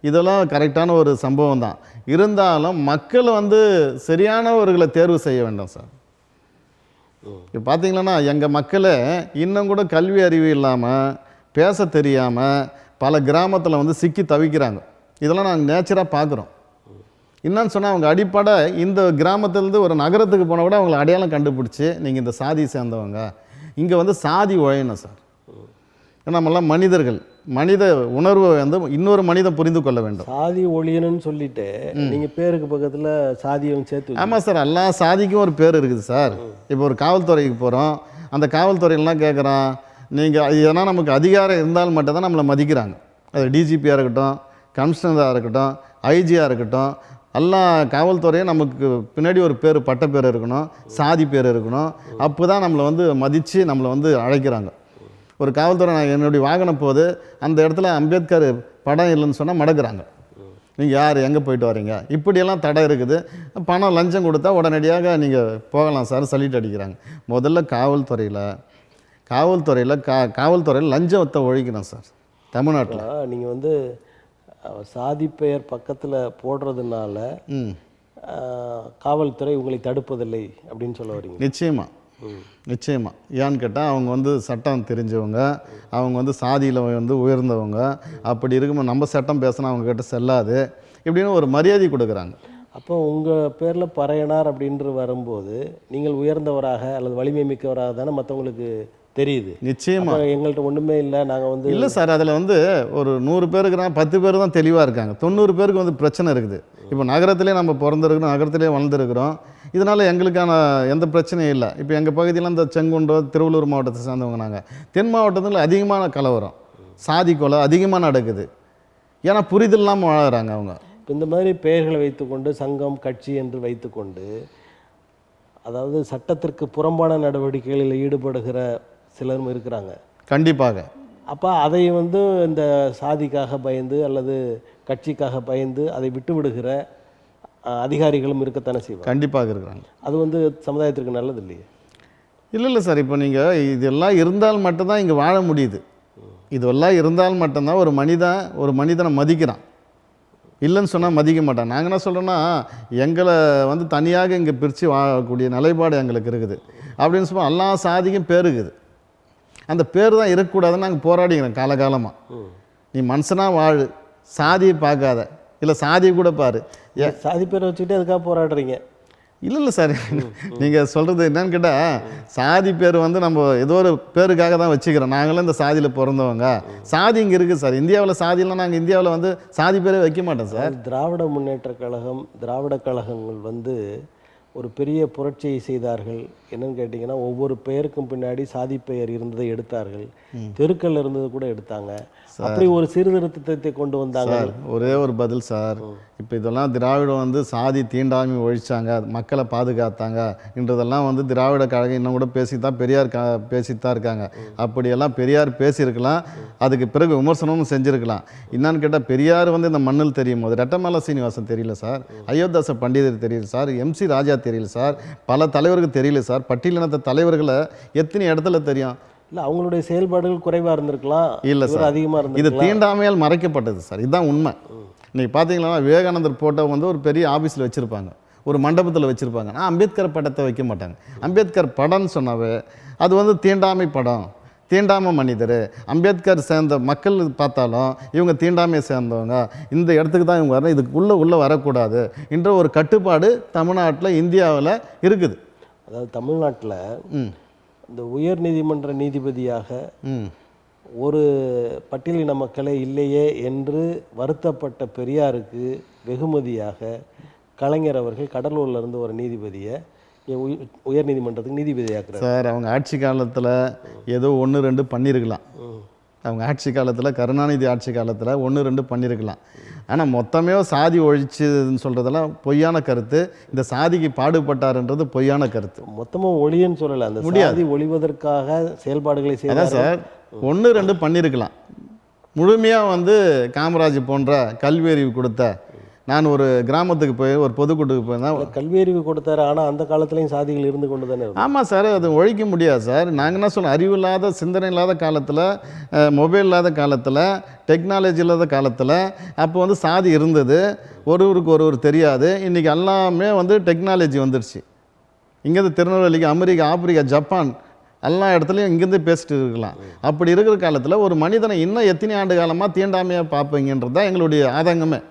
இதெல்லாம் கரெக்டான ஒரு சம்பவம் தான். இருந்தாலும் மக்கள் வந்து சரியானவர்களை தேர்வு செய்ய வேண்டும் சார். இப்போ பார்த்தீங்கன்னா எங்கள் மக்களே இன்னும் கூட கல்வி அறிவு இல்லாமல், பேச தெரியாமல் பல கிராமத்தில் வந்து சிக்கி தவிக்கிறாங்க. இதெல்லாம் நாங்கள் நேச்சராக பார்க்குறோம். என்னன்னு சொன்னால் அவங்க அடிப்படை இந்த கிராமத்துலேருந்து ஒரு நகரத்துக்கு போனால் கூட அவங்களை அடையாளம் கண்டுபிடிச்சி நீங்கள் இந்த சாதி சேர்ந்தவங்க, இங்கே வந்து சாதி ஒழியணும் சார். நம்மெல்லாம் மனிதர்கள், மனித உணர்வை வந்து இன்னொரு மனிதன் புரிந்து கொள்ள வேண்டும். சாதி ஒழியணும்னு சொல்லிட்டு நீங்கள் பேருக்கு பக்கத்தில் சாதியும் சேர்த்து. ஆமாம் சார், எல்லா சாதிக்கும் ஒரு பேர் இருக்குது சார். இப்போ ஒரு காவல்துறைக்கு போகிறோம், அந்த காவல்துறையெல்லாம் கேட்குறான், நீங்கள் ஏன்னா நமக்கு அதிகாரம் இருந்தால் மட்டும்தான் நம்மளை மதிக்கிறாங்க. அது டிஜிபியாக இருக்கட்டும், கமிஷனராக இருக்கட்டும், ஐஜியாக இருக்கட்டும், எல்லா காவல்துறையும் நமக்கு பின்னாடி ஒரு பேர், பட்ட பேர் இருக்கணும், சாதி பேர் இருக்கணும். அப்போ தான் நம்மளை வந்து மதித்து நம்மளை வந்து அழைக்கிறாங்க. ஒரு காவல்துறை நான் என்னுடைய வாகனம் போது அந்த இடத்துல அம்பேத்கர் படம் இல்லைன்னு சொன்னால் மடக்குறாங்க. நீங்கள் யார், எங்கே போயிட்டு வரீங்க, இப்படியெல்லாம் தடை இருக்குது. பணம் லஞ்சம் கொடுத்தா உடனடியாக நீங்கள் போகலாம் சார் சொல்லிட்டு அடிக்கிறாங்க. முதல்ல காவல்துறையில் லஞ்சத்தை ஒழிக்கணும் சார் தமிழ்நாட்டில். நீங்கள் வந்து சாதி பெயர் பக்கத்தில் போடுறதுனால காவல்துறை உங்களை தடுப்பதில்லை அப்படின்னு சொல்ல வரீங்க? நிச்சயமாக. ஏன்னு கேட்டால் அவங்க வந்து சட்டம் தெரிஞ்சவங்க, அவங்க வந்து சாதியில் வந்து உயர்ந்தவங்க. அப்படி இருக்கும்போது நம்ம சட்டம் பேசினா அவங்கக்கிட்ட செல்லாது, இப்படின்னு ஒரு மரியாதை கொடுக்குறாங்க. அப்போ உங்கள் பேரில் பறையனார் அப்படின்ற வரும்போது நீங்கள் உயர்ந்தவராக அல்லது வலிமை மிக்கவராக தானே மற்றவங்களுக்கு தெரியுது. நிச்சயமாக. எங்கள்கிட்ட ஒன்றுமே இல்லை, நாங்கள் வந்து இல்லை சார், அதில் வந்து ஒரு 100 பேருக்கு 10 பேர் தான் தெளிவாக இருக்காங்க. 90 பேருக்கு வந்து பிரச்சனை இருக்குது. இப்போ நகரத்திலே நம்ம பிறந்திருக்கிறோம், நகரத்திலே வளர்ந்துருக்கிறோம். இதனால் எங்களுக்கான எந்த பிரச்சனையும் இல்லை. இப்போ எங்கள் பகுதியில் இந்த செங்குன்றம், திருவள்ளூர் மாவட்டத்தை சேர்ந்தவங்க நாங்கள். தென் மாவட்டத்தில் அதிகமான கலவரம், சாதி கொலை அதிகமாக நடக்குது. ஏன்னா புரிதல் இல்லாமல் வாழறாங்க அவங்க. இந்த மாதிரி பெயர்களை வைத்துக்கொண்டு சங்கம், கட்சி என்று வைத்துக்கொண்டு, அதாவது சட்டத்திற்கு புறம்பான நடவடிக்கைகளில் ஈடுபடுகிற சிலரும் இருக்கிறாங்க. கண்டிப்பாக. அப்போ அதை வந்து இந்த சாதிக்காக பயந்து அல்லது கட்சிக்காக பயந்து அதை விட்டு விடுகிற அதிகாரிகளும் இருக்கத்தானே செய்வாங்க. கண்டிப்பாக இருக்கிறாங்க. அது வந்து சமுதாயத்திற்கு நல்லது இல்லையே? இல்லை சார், இப்போ நீங்கள் இதெல்லாம் இருந்தால் மட்டும்தான் இங்கே வாழ முடியுது. இதெல்லாம் இருந்தால் மட்டும்தான் ஒரு மனிதனை மதிக்கிறான். இல்லைன்னு சொன்னால் மதிக்க மாட்டான். நாங்கள் என்ன சொல்கிறோன்னா, எங்களை வந்து தனியாக இங்கே பிரித்து வாழக்கூடிய நிலைப்பாடு எங்களுக்கு இருக்குது. அப்படின்னு சொன்னால் எல்லா சாதிக்கும் பேர் இருக்குது. அந்த பேர் தான் இருக்கக்கூடாதுன்னு நாங்கள் போராடிக்கிறோம் காலகாலமாக. நீ மனுஷனாக வாழு, சாதியை பார்க்காத, இல்லை சாதியை கூட பாரு. சாதி பேரை வச்சுக்கிட்டு அதுக்காக போராடுறீங்க? இல்லை சார், நீங்கள் சொல்கிறது என்னன்னு கேட்டால், சாதி பேர் வந்து நம்ம ஏதோ ஒரு பேருக்காக தான் வச்சுக்கிறோம். நாங்களும் இந்த சாதியில் பிறந்தவங்க. சாதி இங்கே இருக்குது சார். இந்தியாவில் சாதியெல்லாம் நாங்கள் இந்தியாவில் வந்து சாதி பேரே வைக்க மாட்டோம் சார். திராவிட முன்னேற்ற கழகம், திராவிட கழகங்கள் வந்து ஒரு பெரிய புரட்சியை செய்தார்கள். என்னன்னு கேட்டிங்கன்னா, ஒவ்வொரு பெயருக்கும் பின்னாடி சாதி பெயர் இருந்ததை எடுத்தார்கள். தெருக்கள் இருந்தது கூட எடுத்தாங்க. அப்படி ஒரு சீர்திருத்தத்தை கொண்டு வந்தாங்க. சார் ஒரே ஒரு பதில் சார், இப்போ இதெல்லாம் திராவிடம் வந்து சாதி தீண்டாமை ஒழிச்சாங்க, மக்களை பாதுகாத்தாங்க என்றதெல்லாம் வந்து திராவிட கழகம் இன்னும் கூட பேசித்தான் பெரியார் பேசித்தான் இருக்காங்க. அப்படியெல்லாம் பெரியார் பேசியிருக்கலாம், அதுக்கு பிறகு விமர்சனமும் செஞ்சுருக்கலாம். என்னன்னு கேட்டால் பெரியார் வந்து இந்த மண்ணில் தெரியும் போது ரெட்டமலை சீனிவாசன் தெரியல சார், அயோத்தாச பண்டிதர் தெரியல சார், MC ராஜா தெரியல சார், பல தலைவருக்கு தெரியல சார். பட்டியலினத்த தலைவர்களை எத்தனை இடத்துல தெரியும்? இல்லை, அவங்களுடைய செயல்பாடுகள் குறைவாக இருந்திருக்கலாம், இல்லை சார், அதிகமாக இது இருந்திருக்கலாம். தீண்டாமையால் மறைக்கப்பட்டது சார், இதுதான் உண்மை. இன்னைக்கு பார்த்தீங்கன்னா விவேகானந்தர் போட்டோ வந்து ஒரு பெரிய ஆஃபீஸில் வச்சுருப்பாங்க, ஒரு மண்டபத்தில் வச்சுருப்பாங்க. ஆனால் அம்பேத்கர் படத்தை வைக்க மாட்டாங்க. அம்பேத்கர் படம்னு சொன்னாவே அது வந்து தீண்டாமை படம், தீண்டாமை மனிதர். அம்பேத்கர் சேர்ந்த மக்கள் பார்த்தாலும் இவங்க தீண்டாமையை சேர்ந்தவங்க, இந்த இடத்துக்கு தான் இவங்க வரணும், இதுக்கு உள்ளே வரக்கூடாது என்ற ஒரு கட்டுப்பாடு தமிழ்நாட்டில் இந்தியாவில் இருக்குது. அதாவது தமிழ்நாட்டில் இந்த உயர் நீதிமன்ற நீதிபதியாக ஒரு பட்டியலின மக்களே இல்லையே என்று வருத்தப்பட்ட பெரியாருக்கு வெகுமதியாக கலைஞர் அவர்கள் கடலூர்ல இருந்து ஒரு நீதிபதியை உயர் நீதிமன்றத்துக்கு நீதிபதியாக்குறாரு. சார் அவங்க ஆட்சி காலத்தில் ஏதோ 1-2 பண்ணியிருக்கலாம். அவங்க ஆட்சி காலத்தில், கருணாநிதி ஆட்சி காலத்தில் 1-2 பண்ணியிருக்கலாம். ஆனால் மொத்தமே சாதி ஒழிச்சுன்னு சொல்கிறதெல்லாம் பொய்யான கருத்து. இந்த சாதிக்கு பாடுபட்டாருன்றது பொய்யான கருத்து. மொத்தமாக ஒழியன்னு சொல்லலை, அந்த சாதி ஒழிவதற்காக செயல்பாடுகளை அதான் சார் 1-2 பண்ணியிருக்கலாம். முழுமையாக வந்து காமராஜ் போன்ற கல்வி அறிவு கொடுத்த, நான் ஒரு கிராமத்துக்கு போய் ஒரு பொதுக்கூட்டுக்கு போயிருந்தேன். கல்வி அறிவு கொடுத்தாரு, ஆனால் அந்த காலத்துலேயும் சாதிகள் இருந்து கொண்டு தானே. ஆமாம் சார், அது ஒழிக்க முடியாது சார். நாங்கள் என்ன சொல்ல, அறிவு இல்லாத, சிந்தனை இல்லாத காலத்தில், மொபைல் இல்லாத காலத்தில், டெக்னாலஜி இல்லாத காலத்தில் அப்போ வந்து சாதி இருந்தது, ஒருவருக்கு ஒருவர் தெரியாது. இன்றைக்கி எல்லாமே வந்து டெக்னாலஜி வந்துடுச்சு. இங்கேருந்து திருநெல்வேலிக்கு அமெரிக்கா, ஆப்பிரிக்கா, ஜப்பான் எல்லா இடத்துலையும் இங்கேருந்து பேசிட்டு இருக்கலாம். அப்படி இருக்கிற காலத்தில் ஒரு மனிதனை இன்னும் எத்தனை ஆண்டு காலமாக தீண்டாமையாக பார்ப்பீங்கன்றது தான் எங்களுடைய ஆதங்கமே.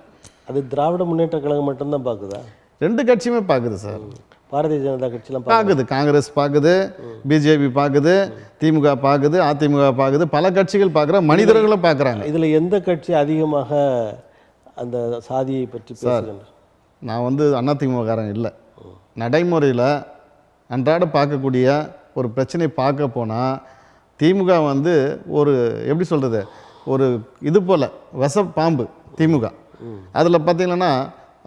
அது திராவிட முன்னேற்ற கழகம் மட்டும்தான் பார்க்குதா? 2 கட்சியுமே பார்க்குது சார். பாரதிய ஜனதா கட்சியெலாம் பார்க்குது, காங்கிரஸ் பார்க்குது, பிஜேபி பார்க்குது, திமுக பார்க்குது, அதிமுக பார்க்குது, பல கட்சிகள் பார்க்குற, மனிதர்களும் பார்க்குறாங்க. இதில் எந்த கட்சி அதிகமாக அந்த சாதியை பற்றி பேசுகின்றனர்? நான் வந்து அதிமுககாரன் இல்லை. நடைமுறையில் அன்றாட பார்க்கக்கூடிய ஒரு பிரச்சனை பார்க்க போனால் திமுக வந்து ஒரு எப்படி சொல்கிறது, ஒரு இது போல் விஷ பாம்பு திமுக. அதில் பார்த்தீங்கன்னா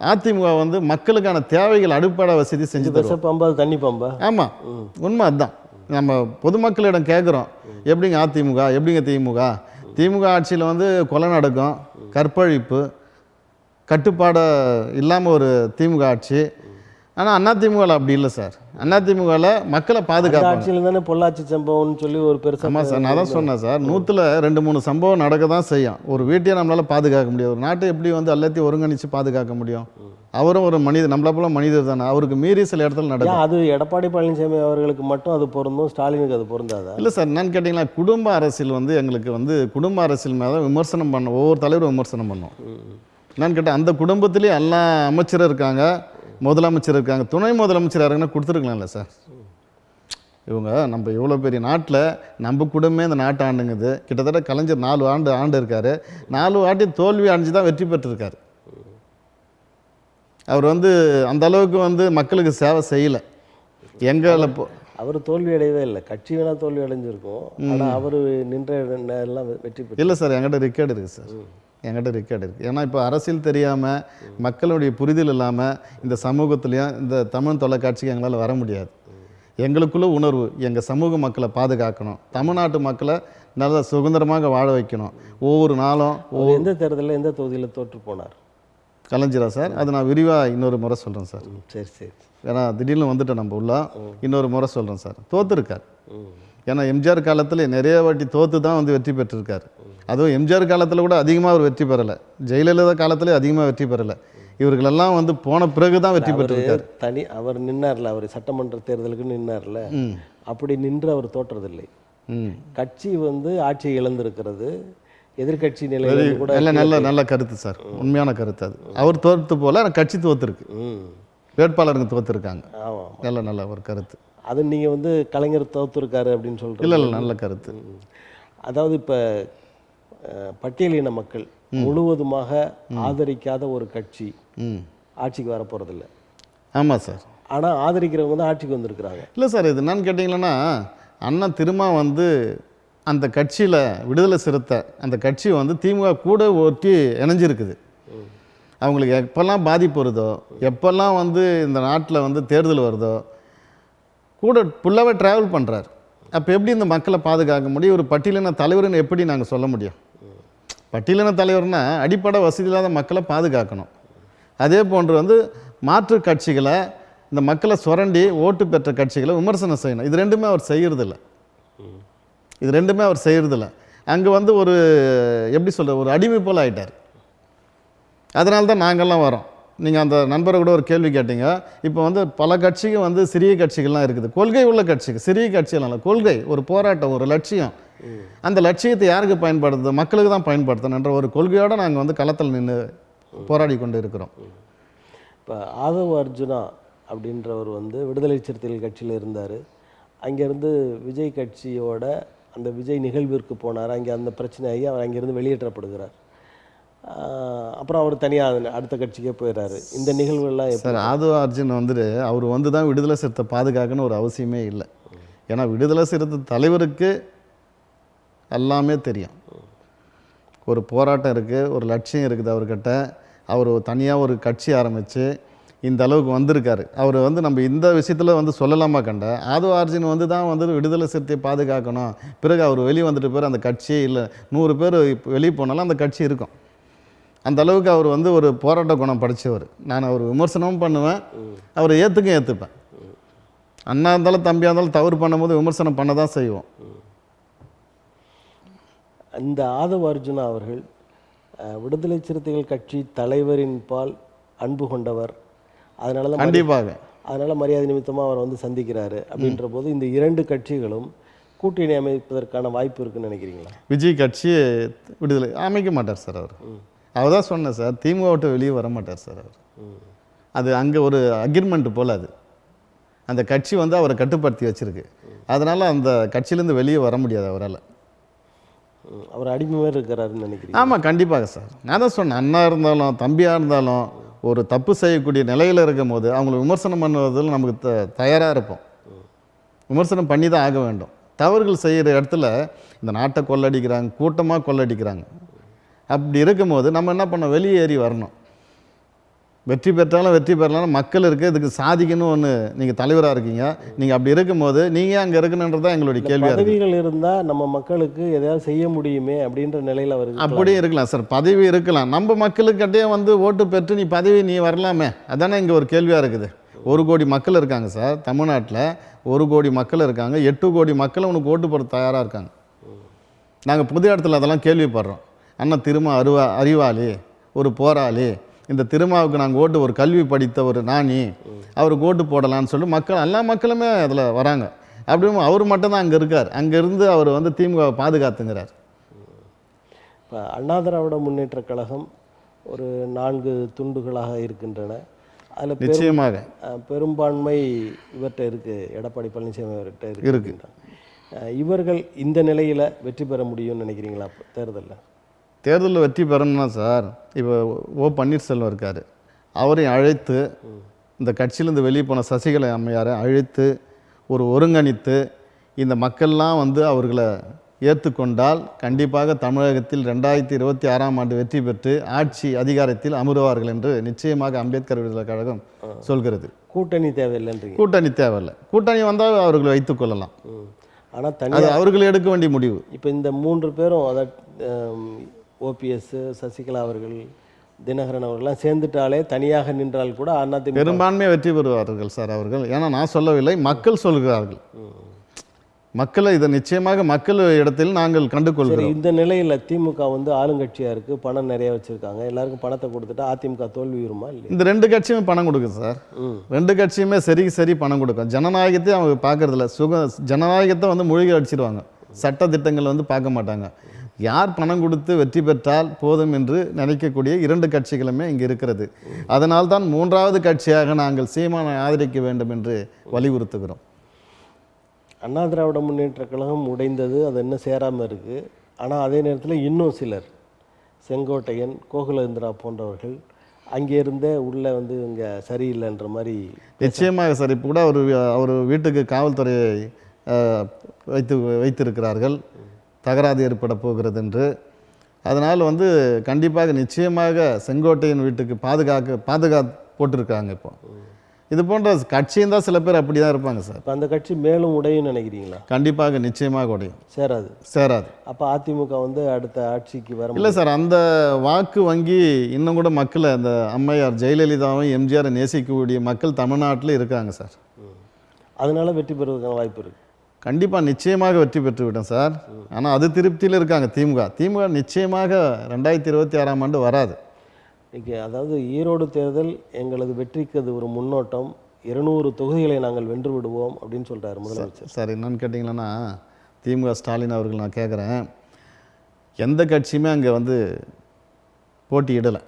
அதிமுக வந்து மக்களுக்கான தேவைகள் அடிப்படை வசதி செஞ்சு தரும். பாம்பா தண்ணி பாம்பா? ஆமாம், உண்மை அதுதான். நம்ம பொதுமக்களிடம் கேட்குறோம், எப்படிங்க அதிமுக, எப்படிங்க திமுக? திமுக ஆட்சியில் வந்து கொலை நடக்கும், கற்பழிப்பு, கட்டுப்பாடு இல்லாமல் ஒரு திமுக ஆட்சி. ஆனால் அதிமுகவில் அப்படி இல்லை சார். அதிமுகவில் மக்களை பாதுகாப்பு ஆட்சியில் தானே பொள்ளாச்சி சம்பவம்னு சொல்லி ஒரு பெருசாக. ஆமாம் சார், நான் தான் சொன்னேன் சார், 100ல் 2-3 சம்பவம் நடக்க தான் செய்யும். ஒரு வீட்டையே நம்மளால் பாதுகாக்க முடியும். ஒரு நாட்டை எப்படி வந்து எல்லாத்தையும் ஒருங்கிணைச்சு பாதுகாக்க முடியும்? அவரும் ஒரு மனிதர், நம்மள போல மனிதர் தானே. அவருக்கு மீறி சில இடத்துல நடக்கும். அது எடப்பாடி பழனிசாமி அவர்களுக்கு மட்டும் அது பொருந்தும், ஸ்டாலினுக்கு அது பொருந்தாதா? இல்லை சார், என்னன்னு கேட்டிங்கன்னா குடும்ப அரசியல் வந்து எங்களுக்கு வந்து குடும்ப அரசியல் மேலே விமர்சனம் பண்ணோம், ஒவ்வொரு தலைவரும் விமர்சனம் பண்ணோம். என்னன்னு கேட்டால் அந்த குடும்பத்திலேயே எல்லா அமைச்சரும் இருக்காங்க, முதலமைச்சர் இருக்காங்க, துணை முதலமைச்சர் யாருங்கன்னா கொடுத்துருக்கலாம்ல சார். இவங்க நம்ம இவ்வளோ பெரிய நாட்டில் நம்ம குடும்பமே இந்த நாட்டை ஆண்டுங்குது. கிட்டத்தட்ட கலைஞர் 4 ஆண்டு இருக்கார். 4 வாட்டி தோல்வி அடைஞ்சு தான் வெற்றி பெற்றிருக்காரு. அவர் வந்து அந்த அளவுக்கு வந்து மக்களுக்கு சேவை செய்யலை. எங்களை அவர் தோல்வி அடையவே இல்லை, கட்சி வேணால் தோல்வி அடைஞ்சிருக்கும், ஆனால் அவர் நின்ற எல்லாம் வெற்றி பெற்று இல்லை சார். என்கிட்ட ரெக்கார்டு இருக்குது சார், என்கிட்ட ரெக்கார்டு இருக்குது. ஏன்னா இப்போ அரசியல் தெரியாமல், மக்களுடைய புரிதல் இல்லாமல் இந்த சமூகத்துலேயும் இந்த தமிழ் தொலைக்காட்சிக்கு எங்களால் வர முடியாது. எங்களுக்குள்ள உணர்வு, எங்கள் சமூக மக்களை பாதுகாக்கணும், தமிழ்நாட்டு மக்களை நல்லா சுதந்திரமாக வாழ வைக்கணும். ஒவ்வொரு நாளும் எந்த தேர்தலில் எந்த தொகுதியில் தோற்று போனார்? கலைஞரா சார்? அது நான் விரிவாக இன்னொரு முறை சொல்கிறேன் சார். சரி சரி. ஏன்னா திடீர்னு வந்துட்டு நம்ம உள்ள இன்னொரு முறை சொல்கிறேன் சார். தோற்றுருக்கார். ஏன்னா எம்ஜிஆர் காலத்தில் நிறைய வாட்டி தோற்று தான் வந்து வெற்றி பெற்றிருக்கார். அதுவும் எம்ஜிஆர் காலத்தில் கூட அதிகமாக அவர் வெற்றி பெறலை, ஜெயலலிதா காலத்தில் அதிகமாக வெற்றி பெறலை. இவர்களெல்லாம் வந்து போன பிறகு தான் வெற்றி பெற்றிருக்கார். அவர் நின்னார்ல, அவர் சட்டமன்ற தேர்தலுக்கு நின்னார்ல, அப்படி நின்று அவர் தோற்றதில்லை. கட்சி வந்து ஆட்சியை இழந்திருக்கிறது, எதிர்கட்சி நிலையில் கூட நல்ல கருத்து சார், உண்மையான கருத்து. அது அவர் தோற்று போல கட்சி தோற்றுருக்கு, வேட்பாளருங்க தோற்றுருக்காங்க. ஆமாம், நல்ல ஒரு கருத்து. அது நீங்கள் வந்து கலைஞர் தோற்றுருக்காரு அப்படின்னு சொல்கிறீங்க. இல்லை, நல்ல கருத்து. அதாவது இப்போ பட்டியலின மக்கள் முழுவதுமாக ஆதரிக்காத ஒரு கட்சி ஆட்சிக்கு வர போகிறதில்ல. ஆமாம் சார். ஆனால் ஆதரிக்கிறவங்க தான் ஆட்சிக்கு வந்திருக்கிறாங்க. இல்லை சார், இது என்னன்னு கேட்டிங்கன்னா அண்ணன் திரும்ப வந்து அந்த கட்சியில் விடுதலை சிறுத்தை அந்த கட்சி வந்து திமுக கூட ஒட்டி இணைஞ்சிருக்குது. அவங்களுக்கு எப்போல்லாம் பாதிப்பு வருதோ, எப்போல்லாம் வந்து இந்த நாட்டில் வந்து தேர்தல் வருதோ கூட ஃபுல்லாகவே ட்ராவல் பண்ணுறாரு. அப்போ எப்படி இந்த மக்களை பாதுகாக்க முடியும்? ஒரு பட்டியலின தலைவர்னு எப்படி நாங்கள் சொல்ல முடியும்? பட்டியலின தலைவர்னா அடிப்படை வசதி இல்லாத மக்களை பாதுகாக்கணும். அதே போன்று வந்து மாற்று கட்சிகளை, இந்த மக்களை சுரண்டி ஓட்டு பெற்ற கட்சிகளை விமர்சனம் செய்யணும். இது ரெண்டுமே அவர் செய்கிறதில்ல. அங்கே வந்து ஒரு எப்படி சொல்கிற ஒரு அடிமை போல் ஆகிட்டார். அதனால தான் நாங்கள்லாம் வரோம். நீங்கள் அந்த நண்பரை கூட ஒரு கேள்வி கேட்டீங்க. இப்போ வந்து பல கட்சிகள் வந்து சிறிய கட்சிகள்லாம் இருக்குது. கொள்கை உள்ள கட்சிகள், சிறிய கட்சிகள்லாம் இல்லை, கொள்கை, ஒரு போராட்டம், ஒரு லட்சியம். அந்த லட்சியத்தை யாருக்கு பயன்படுத்துது? மக்களுக்கு தான் பயன்படுத்தணுன்ற ஒரு கொள்கையோடு நாங்கள் வந்து களத்தில் நின்று போராடி கொண்டு இருக்கிறோம். இப்போ ஆதவ அர்ஜுனா அப்படின்றவர் வந்து விடுதலை சிறுத்தைகள் கட்சியில் இருந்தார். அங்கேருந்து விஜய் கட்சியோட அந்த விஜய் நிகழ்விற்கு போனார். அங்கே அந்த பிரச்சனையாகி அவர் அங்கேருந்து வெளியேற்றப்படுகிறார். அப்புறம் அவர் தனியாக அடுத்த கட்சிக்கே போயிடுறாரு. இந்த நிகழ்வுகள்லாம் சார், ஆதவ அர்ஜுன் வந்துட்டு அவர் வந்து தான் விடுதலை சிறுத்தை பாதுகாக்கணும்னு ஒரு அவசியமே இல்லை. ஏன்னா விடுதலை சிறுத்தை தலைவருக்கு எல்லாமே தெரியும். ஒரு போராட்டம் இருக்குது, ஒரு லட்சியம் இருக்குது அவர்கிட்ட. அவர் தனியாக ஒரு கட்சி ஆரம்பித்து இந்த அளவுக்கு வந்திருக்காரு. அவர் வந்து நம்ம இந்த விஷயத்தில் வந்து சொல்லலாமா கண்ட ஆதவ அர்ஜுன் வந்து தான் வந்து விடுதலை சிறுத்தையை பாதுகாக்கணும். பிறகு அவர் வெளியே வந்துட்டு பேர் அந்த கட்சியே இல்லை. 100 பேர் வெளியே போனாலும் அந்த கட்சி இருக்கும். அந்த அளவுக்கு அவர் வந்து ஒரு போராட்ட குணம் படித்தவர். நான் அவர் விமர்சனமும் பண்ணுவேன், அவர் ஏற்றுப்பேன். அண்ணா இருந்தாலும் தம்பியாக இருந்தாலும் தவறு பண்ணும்போது விமர்சனம் பண்ண தான் செய்வோம். இந்த ஆதவ அர்ஜுனா அவர்கள் விடுதலை சிறுத்தைகள் கட்சி தலைவரின் பால் அன்பு கொண்டவர். அதனால தான் கண்டிப்பாக அதனால் மரியாதை நிமித்தமாக அவர் வந்து சந்திக்கிறாரு. அப்படின்ற போது இந்த 2 கட்சிகளும் கூட்டணி அமைப்பதற்கான வாய்ப்பு இருக்குன்னு நினைக்கிறீங்களா? விஜய் கட்சி விடுதலை அமைக்க மாட்டார் சார். அவர் தான் சொன்னேன் சார், திமுக விட்டு வெளியே வர மாட்டார் சார் அவர். அது அங்கே ஒரு அக்ரிமெண்ட் போல் அது. அந்த கட்சி வந்து அவரை கட்டுப்படுத்தி வச்சுருக்கு. அதனால் அந்த கட்சியிலேருந்து வெளியே வர முடியாது அவரால். அவர் அடிமை மாதிரி இருக்கிறாருன்னு நினைக்கிறீங்க? ஆமாம், கண்டிப்பாக சார். நான் தான் சொன்னேன், அண்ணா இருந்தாலும் தம்பியாக இருந்தாலும் ஒரு தப்பு செய்யக்கூடிய நிலையில் இருக்கும் போது அவங்களை விமர்சனம் பண்ணுவதில் நமக்கு தயாராக இருப்போம். விமர்சனம் பண்ணி தான் ஆக வேண்டும். தவறுகள் செய்கிற இடத்துல இந்த நாட்டை கொள்ளடிக்கிறாங்க, கூட்டமாக கொள்ளடிக்கிறாங்க. அப்படி இருக்கும்போது நம்ம என்ன பண்ணோம்? வெளியேறி வரணும். வெற்றி பெற்றாலும் வெற்றி பெறலாம் மக்கள் இருக்குது, இதுக்கு சாதிக்கணும். ஒன்று நீங்கள் தலைவராக இருக்கீங்க, நீங்கள் அப்படி இருக்கும்போது நீங்கள் அங்கே இருக்கணுன்றதான் எங்களுடைய கேள்வி. பதவிகள் இருந்தால் நம்ம மக்களுக்கு எதையாவது செய்ய முடியுமே அப்படின்ற நிலையில் வருது. அப்படியே இருக்கலாம் சார், பதவி இருக்கலாம். நம்ம மக்களுக்கிட்டே வந்து ஓட்டு பெற்று நீ வரலாமே, அதானே இங்கே ஒரு கேள்வியாக இருக்குது. 1 கோடி மக்கள் இருக்காங்க சார் தமிழ்நாட்டில். 1 கோடி மக்கள் இருக்காங்க. 8 கோடி மக்கள் உனக்கு ஓட்டு போட தயாராக இருக்காங்க. நாங்கள் புது இடத்துல அதெல்லாம் கேள்விப்படுறோம். அண்ணா அறிவாளி, ஒரு போராளி, இந்த திருமாவுக்கு நாங்கள் ஓட்டு, ஒரு கல்வி படித்த ஒரு நாணி, அவருக்கு ஓட்டு போடலான்னு சொல்லி மக்கள், எல்லா மக்களுமே அதில் வராங்க. அப்படியும் அவர் மட்டும்தான் அங்கே இருக்கார். அங்கேருந்து அவர் வந்து திமுக பாதுகாத்துங்கிறார். இப்போ அண்ணா திராவிட முன்னேற்ற கழகம் ஒரு 4 துண்டுகளாக இருக்கின்றன. அதில் நிச்சயமாக பெரும்பான்மை இவர்கிட்ட இருக்குது, எடப்பாடி பழனிசாமி அவர்கிட்ட இருக்குன்றாங்க. இவர்கள் இந்த நிலையில் வெற்றி பெற முடியும்னு நினைக்கிறீங்களா? தேர்தலில் வெற்றி பெறணும்னா சார், இப்போ ஓ பன்னீர்செல்வம் இருக்கார், அவரையும் அழைத்து, இந்த கட்சியிலேருந்து வெளியே போன சசிகலை அம்மையாரை அழைத்து ஒரு ஒருங்கிணைத்து இந்த மக்கள்லாம் வந்து அவர்களை ஏற்றுக்கொண்டால் கண்டிப்பாக தமிழகத்தில் 2026ஆம் ஆண்டு வெற்றி பெற்று ஆட்சி அதிகாரத்தில் அமருவார்கள் என்று நிச்சயமாக அம்பேத்கர் விடுதலை கழகம் சொல்கிறது. கூட்டணி தேவையில்லைன்றீங்க? கூட்டணி தேவையில்லை. கூட்டணி வந்தால் அவர்களை வைத்துக் கொள்ளலாம். ஆனால் அது அவர்கள் எடுக்க வேண்டிய முடிவு. இப்போ இந்த 3 பேரும், அதாவது ஓபிஎஸ், சசிகலா அவர்கள், தினகரன் அவர்கள்லாம் சேர்ந்துட்டாலே, தனியாக நின்றால் கூட அதிமுக பெரும்பான்மையாக வெற்றி பெறுவார்கள் சார் அவர்கள். ஏன்னா நான் சொல்லவில்லை, மக்கள் சொல்கிறார்கள். மக்களை இதை நிச்சயமாக மக்கள் இடத்தில் நாங்கள் கண்டுகொள்கிறோம். இந்த நிலையில் திமுக வந்து ஆளுங்கட்சியாக இருக்குது, பணம் நிறைய வச்சுருக்காங்க, எல்லாருக்கும் பணத்தை கொடுத்துட்டா அதிமுக தோல்வி வருமா? இல்லை, இந்த 2 கட்சியுமே பணம் கொடுக்கும் சார். 2 கட்சியுமே சரி பணம் கொடுக்கும். ஜனநாயகத்தை அவங்க பார்க்கறதில்ல. ஜனநாயகத்தை வந்து மூழ்கி அடிச்சிடுவாங்க. சட்ட திட்டங்கள் வந்து பார்க்க மாட்டாங்க. யார் பணம் கொடுத்து வெற்றி பெற்றால் போதும் என்று நினைக்கக்கூடிய 2 கட்சிகளுமே இங்கே இருக்கிறது. அதனால்தான் 3வது கட்சியாக நாங்கள் சீமானை ஆதரிக்க வேண்டும் என்று வலியுறுத்துகிறோம். அண்ணா திராவிட முன்னேற்ற கழகம் உடைந்தது, அது இன்னும் சேராமல் இருக்குது. ஆனால் அதே நேரத்தில் இன்னும் சிலர், செங்கோட்டையன், கோகுலேந்திரா போன்றவர்கள் அங்கே இருந்தே உள்ளே வந்து இங்கே சரியில்லைன்ற மாதிரி. நிச்சயமாக சார், இப்போ கூட அவர் வீட்டுக்கு காவல்துறையை வைத்திருக்கிறார்கள். தகராறு ஏற்பட போகிறது என்று. அதனால் வந்து கண்டிப்பாக நிச்சயமாக செங்கோட்டையன் வீட்டுக்கு பாதுகாப்பு போட்டிருக்காங்க. இப்போ இது போன்ற கட்சியும் தான் சில பேர் அப்படி தான் இருப்பாங்க சார். இப்போ அந்த கட்சி மேலும் உடையும் நினைக்கிறீங்களா? கண்டிப்பாக நிச்சயமாக உடையும். சேராது. அப்போ அதிமுக வந்து அடுத்த ஆட்சிக்கு வர இல்லை சார், அந்த வாக்கு வங்கி இன்னும் கூட மக்களை, அந்த அம்மையார் ஜெயலலிதாவும் எம்ஜிஆரை நேசிக்கக்கூடிய மக்கள் தமிழ்நாட்டில் இருக்காங்க சார். அதனால வெற்றி பெறுவதற்கான வாய்ப்பு இருக்குது. கண்டிப்பாக நிச்சயமாக வெற்றி பெற்று விட்டோம் சார். ஆனால் அது திருப்தியில் இருக்காங்க திமுக நிச்சயமாக 2026ஆம் ஆண்டு வராது. அதாவது ஈரோடு தேர்தல் எங்களது வெற்றிக்கு அது ஒரு முன்னோட்டம், 200 தொகுதிகளை நாங்கள் வென்று விடுவோம் அப்படின்னு சொல்கிறார் முதலமைச்சர். சார் என்னன்னு கேட்டிங்கன்னா, திமுக ஸ்டாலின் அவர்கள் நான் கேட்குறேன், எந்த கட்சியுமே அங்கே வந்து போட்டியிடலை.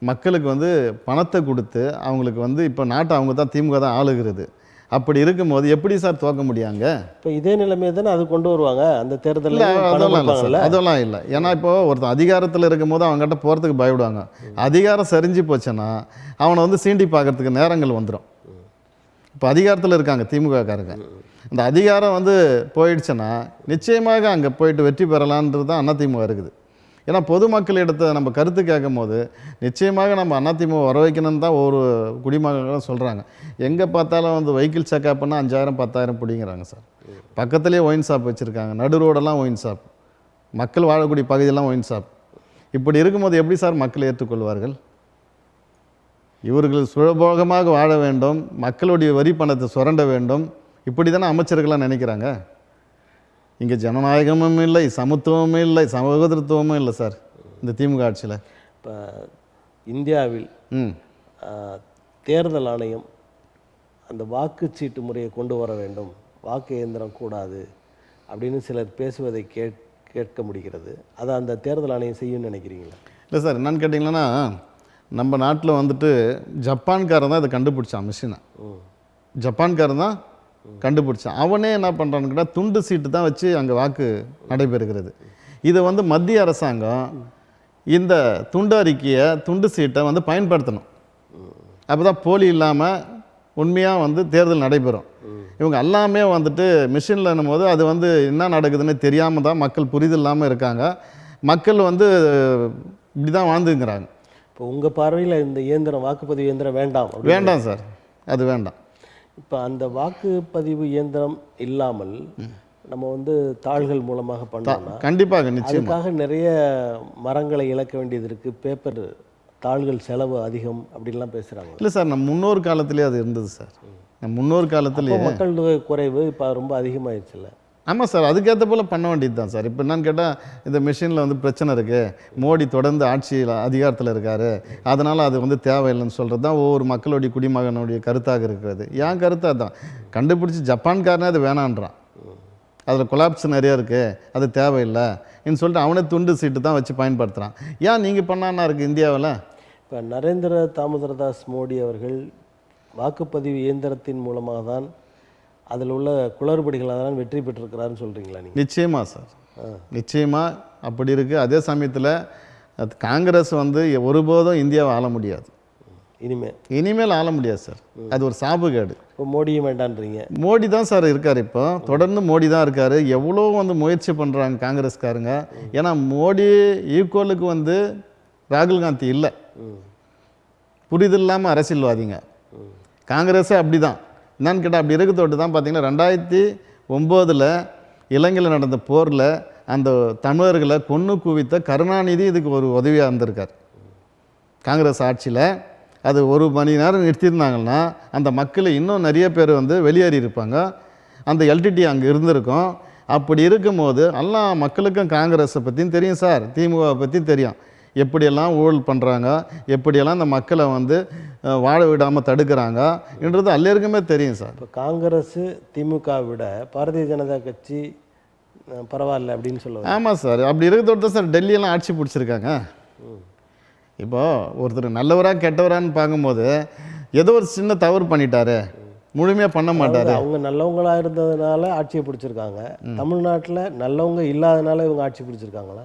மக்களுக்கு வந்து பணத்தை கொடுத்து அவங்களுக்கு வந்து இப்போ நாட்டை அவங்க தான் திமுக தான் ஆளுகிறது. அப்படி இருக்கும்போது எப்படி சார் தோக்க முடியாங்க? இப்போ இதே நிலைமையை தானே அது கொண்டு வருவாங்க அந்த தேர்தலில். அதெல்லாம் இல்லை. ஏன்னா இப்போ ஒருத்தன் அதிகாரத்தில் இருக்கும் போது அவங்ககிட்ட போகிறதுக்கு பயப்படுவாங்க. அதிகாரம் சரிஞ்சு போச்சுன்னா அவனை வந்து சீண்டி பார்க்கறதுக்கு நேரங்கள் வந்துடும். இப்போ அதிகாரத்தில் இருக்காங்க திமுகக்காரங்க. இந்த அதிகாரம் வந்து போயிடுச்சுன்னா நிச்சயமாக அங்கே போயிட்டு வெற்றி பெறலான்றது தான் அதிமுக இருக்குது. ஏன்னா பொதுமக்களிடத்தை நம்ம கருத்து கேட்கும் போது நிச்சயமாக நம்ம அதிமுக வர வைக்கணும்னு தான் ஒரு குடிமக்களும் சொல்கிறாங்க. எங்கே பார்த்தாலும் வந்து வெஹிக்கிள் செக்அப் பண்ணால் 5000 10,000 பிடிங்கிறாங்க சார். பக்கத்துலேயே ஒயின் ஷாப் வச்சுருக்காங்க, நடு ரோடெல்லாம் ஒயின் ஷாப், மக்கள் வாழக்கூடிய பகுதியெல்லாம் ஒயின் ஷாப். இப்படி இருக்கும்போது எப்படி சார் மக்கள் ஏற்றுக்கொள்வார்கள்? இவர்கள் சுலபோகமாக வாழ வேண்டும், மக்களுடைய வரி பணத்தை சுரண்ட வேண்டும், இப்படி தானே அமைச்சர்கள்லாம் நினைக்கிறாங்க. இங்கே ஜனநாயகமும் இல்லை, சமத்துவமும் இல்லை, சகோதரத்துவமும் இல்லை சார் இந்த திமுக ஆட்சியில். இப்போ இந்தியாவில் தேர்தல் ஆணையம் அந்த வாக்குச்சீட்டு முறையை கொண்டு வர வேண்டும், வாக்கு இயந்திரம் கூடாது அப்படின்னு சிலர் பேசுவதை கேட்க முடிகிறது. அதை அந்த தேர்தல் ஆணையம் செய்யும்னு நினைக்கிறீங்களா? இல்லை சார், என்னன்னு கேட்டிங்கன்னா, நம்ம நாட்டில் வந்துட்டு ஜப்பான்காரன் தான் இதை கண்டுபிடிச்சான் மிஷினை. ஜப்பான்காரன் தான் கண்டுபிடிச்சான். அவனே என்ன பண்ணுறான்னு கேட்டால் துண்டு சீட்டு தான் வச்சு அங்கே வாக்கு நடைபெறுகிறது. இதை வந்து மத்திய அரசாங்கம் இந்த துண்டு அறிக்கையை, துண்டு சீட்டை வந்து பயன்படுத்தணும். அப்போ தான் போலி இல்லாமல் உண்மையாக வந்து தேர்தல் நடைபெறும். இவங்க எல்லாமே வந்துட்டு மிஷினில் போது அது வந்து என்ன நடக்குதுன்னு தெரியாமல் தான் மக்கள் புரிதல் இல்லாமல் இருக்காங்க. மக்கள் வந்து இப்படி தான் வாழ்ந்துங்கிறாங்க. இப்போ உங்கள் பார்வையில் இந்த இயந்திரம், வாக்குப்பதிவு இயந்திரம் வேண்டாம் சார், அது வேண்டாம். இப்போ அந்த வாக்குப்பதிவு இயந்திரம் இல்லாமல் நம்ம வந்து தாள்கள் மூலமாக பண்ணோம்னா கண்டிப்பாக நிச்சயமாக நிறைய மரங்களை இழக்க வேண்டியது இருக்குது, பேப்பர் தாள்கள் செலவு அதிகம் அப்படின்லாம் பேசுகிறாங்க. இல்லை சார், நம்ம முன்னோர் காலத்திலே அது இருந்தது சார். நம்ம முன்னோர் காலத்திலே மக்கள் தொகை குறைவு இப்போ ரொம்ப அதிகமாகிடுச்சுல்ல. ஆமாம் சார், அதுக்கேற்ற போல் பண்ண வேண்டியது தான் சார். இப்போ என்னன்னு கேட்டால் இந்த மிஷினில் வந்து பிரச்சனை இருக்குது, மோடி தொடர்ந்து ஆட்சியில் அதிகாரத்தில் இருக்கார், அதனால் அது வந்து தேவையில்லைன்னு சொல்கிறது தான் ஒவ்வொரு மக்களுடைய குடிமகனுடைய கருத்தாக இருக்கிறது. என் கருத்தாக தான் கண்டுபிடிச்சி ஜப்பான்காரனே அது வேணான்றான். அதில் கொலாப்ஸ் நிறையா இருக்குது, அது தேவையில்லைன்னு சொல்லிட்டு அவனே துண்டு சீட்டு தான் வச்சு பயன்படுத்துகிறான். ஏன் நீங்கள் பண்ணான்னா இருக்குது இந்தியாவில்? இப்போ நரேந்திர தாமோதரதாஸ் மோடி அவர்கள் வாக்குப்பதிவு இயந்திரத்தின் மூலமாக தான் அதில் உள்ள குளறுபடிகளாக தான் வெற்றி பெற்றிருக்கிறாருன்னு சொல்கிறீங்களா நீங்கள்? நிச்சயமாக சார், நிச்சயமாக அப்படி இருக்குது. அதே சமயத்தில் காங்கிரஸ் வந்து ஒருபோதும் இந்தியாவை ஆள முடியாது, இனிமேல் ஆள முடியாது சார். அது ஒரு சாபுகேடு. இப்போ மோடியும் வேண்டான்றீங்க? மோடி தான் சார் இருக்கார், இப்போ தொடர்ந்து மோடி தான் இருக்கார். எவ்வளோ வந்து முயற்சி பண்ணுறாங்க காங்கிரஸ்காரங்க. ஏன்னா மோடி ஈக்குவலுக்கு வந்து ராகுல் காந்தி இல்லை, புரிதல் இல்லாமல் அரசியல்வாதிங்க. காங்கிரஸே அப்படி தான். என்னன்னு கேட்டால் அப்படி இருக்க தொட்டு தான் பார்த்தீங்கன்னா 2009 இலங்கையில் நடந்த போரில் அந்த தமிழர்களை கொன்று குவித்த கருணாநிதி இதுக்கு ஒரு உதவியாக இருந்திருக்கார். காங்கிரஸ் ஆட்சியில் அது 1 மணி நேரம் நிறுத்தியிருந்தாங்கன்னா அந்த மக்கள் இன்னும் நிறைய பேர் வந்து வெளியேறி இருப்பாங்க, அந்த எல்டிடி அங்கே இருந்திருக்கும். அப்படி இருக்கும்போது எல்லா மக்களுக்கும் காங்கிரஸை பற்றியும் தெரியும் சார், திமுகவை பற்றியும் தெரியும், எப்படியெல்லாம் ஊழல் பண்ணுறாங்க, எப்படியெல்லாம் இந்த மக்களை வந்து வாழ விடாமல் தடுக்கிறாங்க என்றது எல்லாருக்குமே தெரியும் சார். இப்போ காங்கிரஸ் திமுக விட பாரதிய ஜனதா கட்சி பரவாயில்ல அப்படின்னு சொல்லுவாங்க. ஆமாம் சார், அப்படி இருக்கிறதோட தான் சார் டெல்லியெல்லாம் ஆட்சி பிடிச்சிருக்காங்க. இப்போது ஒருத்தர் நல்லவராக கெட்டவரான்னு பார்க்கும்போது ஏதோ ஒரு சின்ன தவறு பண்ணிட்டாரு, முழுமையாக பண்ண மாட்டார். அவங்க நல்லவங்களாக இருந்ததுனால ஆட்சியை பிடிச்சிருக்காங்க, தமிழ்நாட்டில் நல்லவங்க இல்லாதனால இவங்க ஆட்சி பிடிச்சிருக்காங்களா?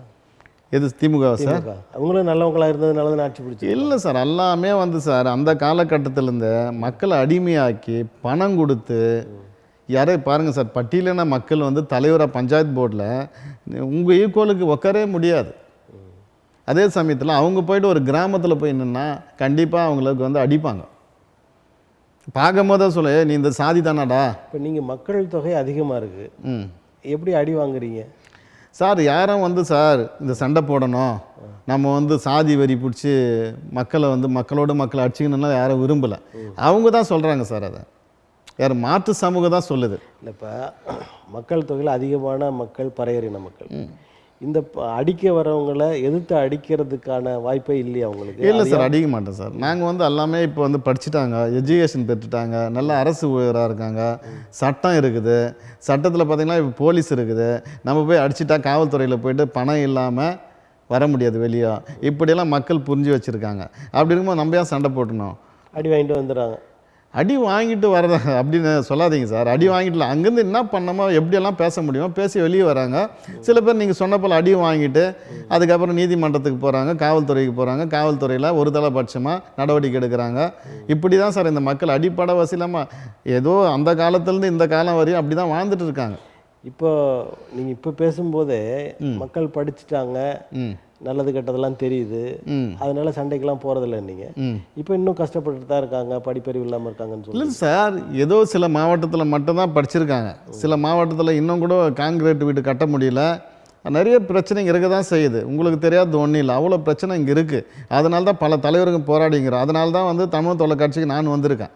எது திமுக சார்? அவங்களும் நல்லவங்களாக இருந்ததுனால தான் ஆட்சி பிடிச்சி? இல்லை சார், எல்லாமே வந்து சார் அந்த காலகட்டத்திலேருந்து மக்களை அடிமையாக்கி பணம் கொடுத்து யாரே பாருங்கள் சார், பட்டியலின மக்கள் வந்து தலைவராக பஞ்சாயத்து போர்டில் உங்கள் ஈக்குவலுக்கு உட்காரவே முடியாது. அதே சமயத்தில் அவங்க போய்ட்டு ஒரு கிராமத்தில் போய் நின்னா கண்டிப்பாக அவங்களுக்கு வந்து அடிப்பாங்க. பார்க்கும்போது சொல்ல, நீ இந்த சாதி தானாடா. இப்போ நீங்கள் மக்கள் தொகை அதிகமாக இருக்குது, எப்படி அடி வாங்குறீங்க சார்? யாரும் வந்து சார் இந்த சண்டை போடணும், நம்ம வந்து சாதி வரி பிடிச்சி மக்களை வந்து மக்களோட மக்களை அடிச்சிக்கணும்னா யாரும் விரும்பலை. அவங்க தான் சொல்கிறாங்க சார். அதை யார் மாற்று சமூகம் தான் சொல்லுது. இல்லை, இப்போ மக்கள் தொகையில் அதிகமான மக்கள் பறையறின மக்கள், இந்த அடிக்க வரவங்களை எதிர்த்து அடிக்கிறதுக்கான வாய்ப்பே இல்லையா அவங்களுக்கு? இல்லை சார், அடிக்க மாட்டேன் சார். நாங்கள் வந்து எல்லாமே இப்போ வந்து படிச்சுட்டாங்க, எஜுகேஷன் பெற்றுட்டாங்க, நல்ல அரசு ஊழியராக இருக்காங்க, சட்டம் இருக்குது. சட்டத்தில் பார்த்திங்கன்னா இப்போ போலீஸ் இருக்குது. நம்ம போய் அடிச்சிட்டா காவல்துறையில் போய்ட்டு பணம் இல்லாமல் வர முடியாது வெளியே. இப்படியெல்லாம் மக்கள் புரிஞ்சு வச்சுருக்காங்க. அப்படி இருக்கும்போது நம்ம ஏன் சண்டை போட்டணும்? அடி வாங்கிட்டு வந்துடுறாங்க. அடி வாங்கிட்டு வரத அப்படின்னு சொல்லாதீங்க சார். அடி வாங்கிட்டுல அங்கேருந்து என்ன பண்ணமோ எப்படியெல்லாம் பேச முடியுமோ பேசி வெளியே வராங்க. சில பேர் நீங்கள் சொன்ன போல் அடி வாங்கிட்டு அதுக்கப்புறம் நீதிமன்றத்துக்கு போகிறாங்க, காவல்துறைக்கு போகிறாங்க, காவல்துறையில் ஒரு தலைபட்சமாக நடவடிக்கை எடுக்கிறாங்க. இப்படி தான் சார் இந்த மக்கள் அடிப்படை வசதியில்லாமல் ஏதோ அந்த காலத்துலேருந்து இந்த காலம் வரையும் அப்படி தான் வாழ்ந்துட்டு இருக்காங்க. இப்போ நீங்கள் இப்போ பேசும்போதே மக்கள் படிச்சுட்டாங்க, நல்லது கெட்டதெல்லாம் தெரியுது, அதனால சண்டைக்கெல்லாம் போகிறதில்ல. நீங்கள் இப்போ இன்னும் கஷ்டப்பட்டு தான் இருக்காங்க, படிப்பறிவு இல்லாமல் இருக்காங்கன்னு சொல்லி. இல்லை சார், ஏதோ சில மாவட்டத்தில் மட்டும்தான் படிச்சிருக்காங்க. சில மாவட்டத்தில் இன்னும் கூட காங்கிரீட் வீடு கட்ட முடியல. நிறைய பிரச்சனைங்க இருக்க தான் செய்யுது. உங்களுக்கு தெரியாது ஒன்றும் இல்லை, அவ்வளோ பிரச்சனை இங்கே இருக்குது. அதனால தான் பல தலைவர்கள் போராடிங்கிறோம். அதனால தான் வந்து தமிழ் தொலைக்காட்சிக்கு நான் வந்திருக்கேன்.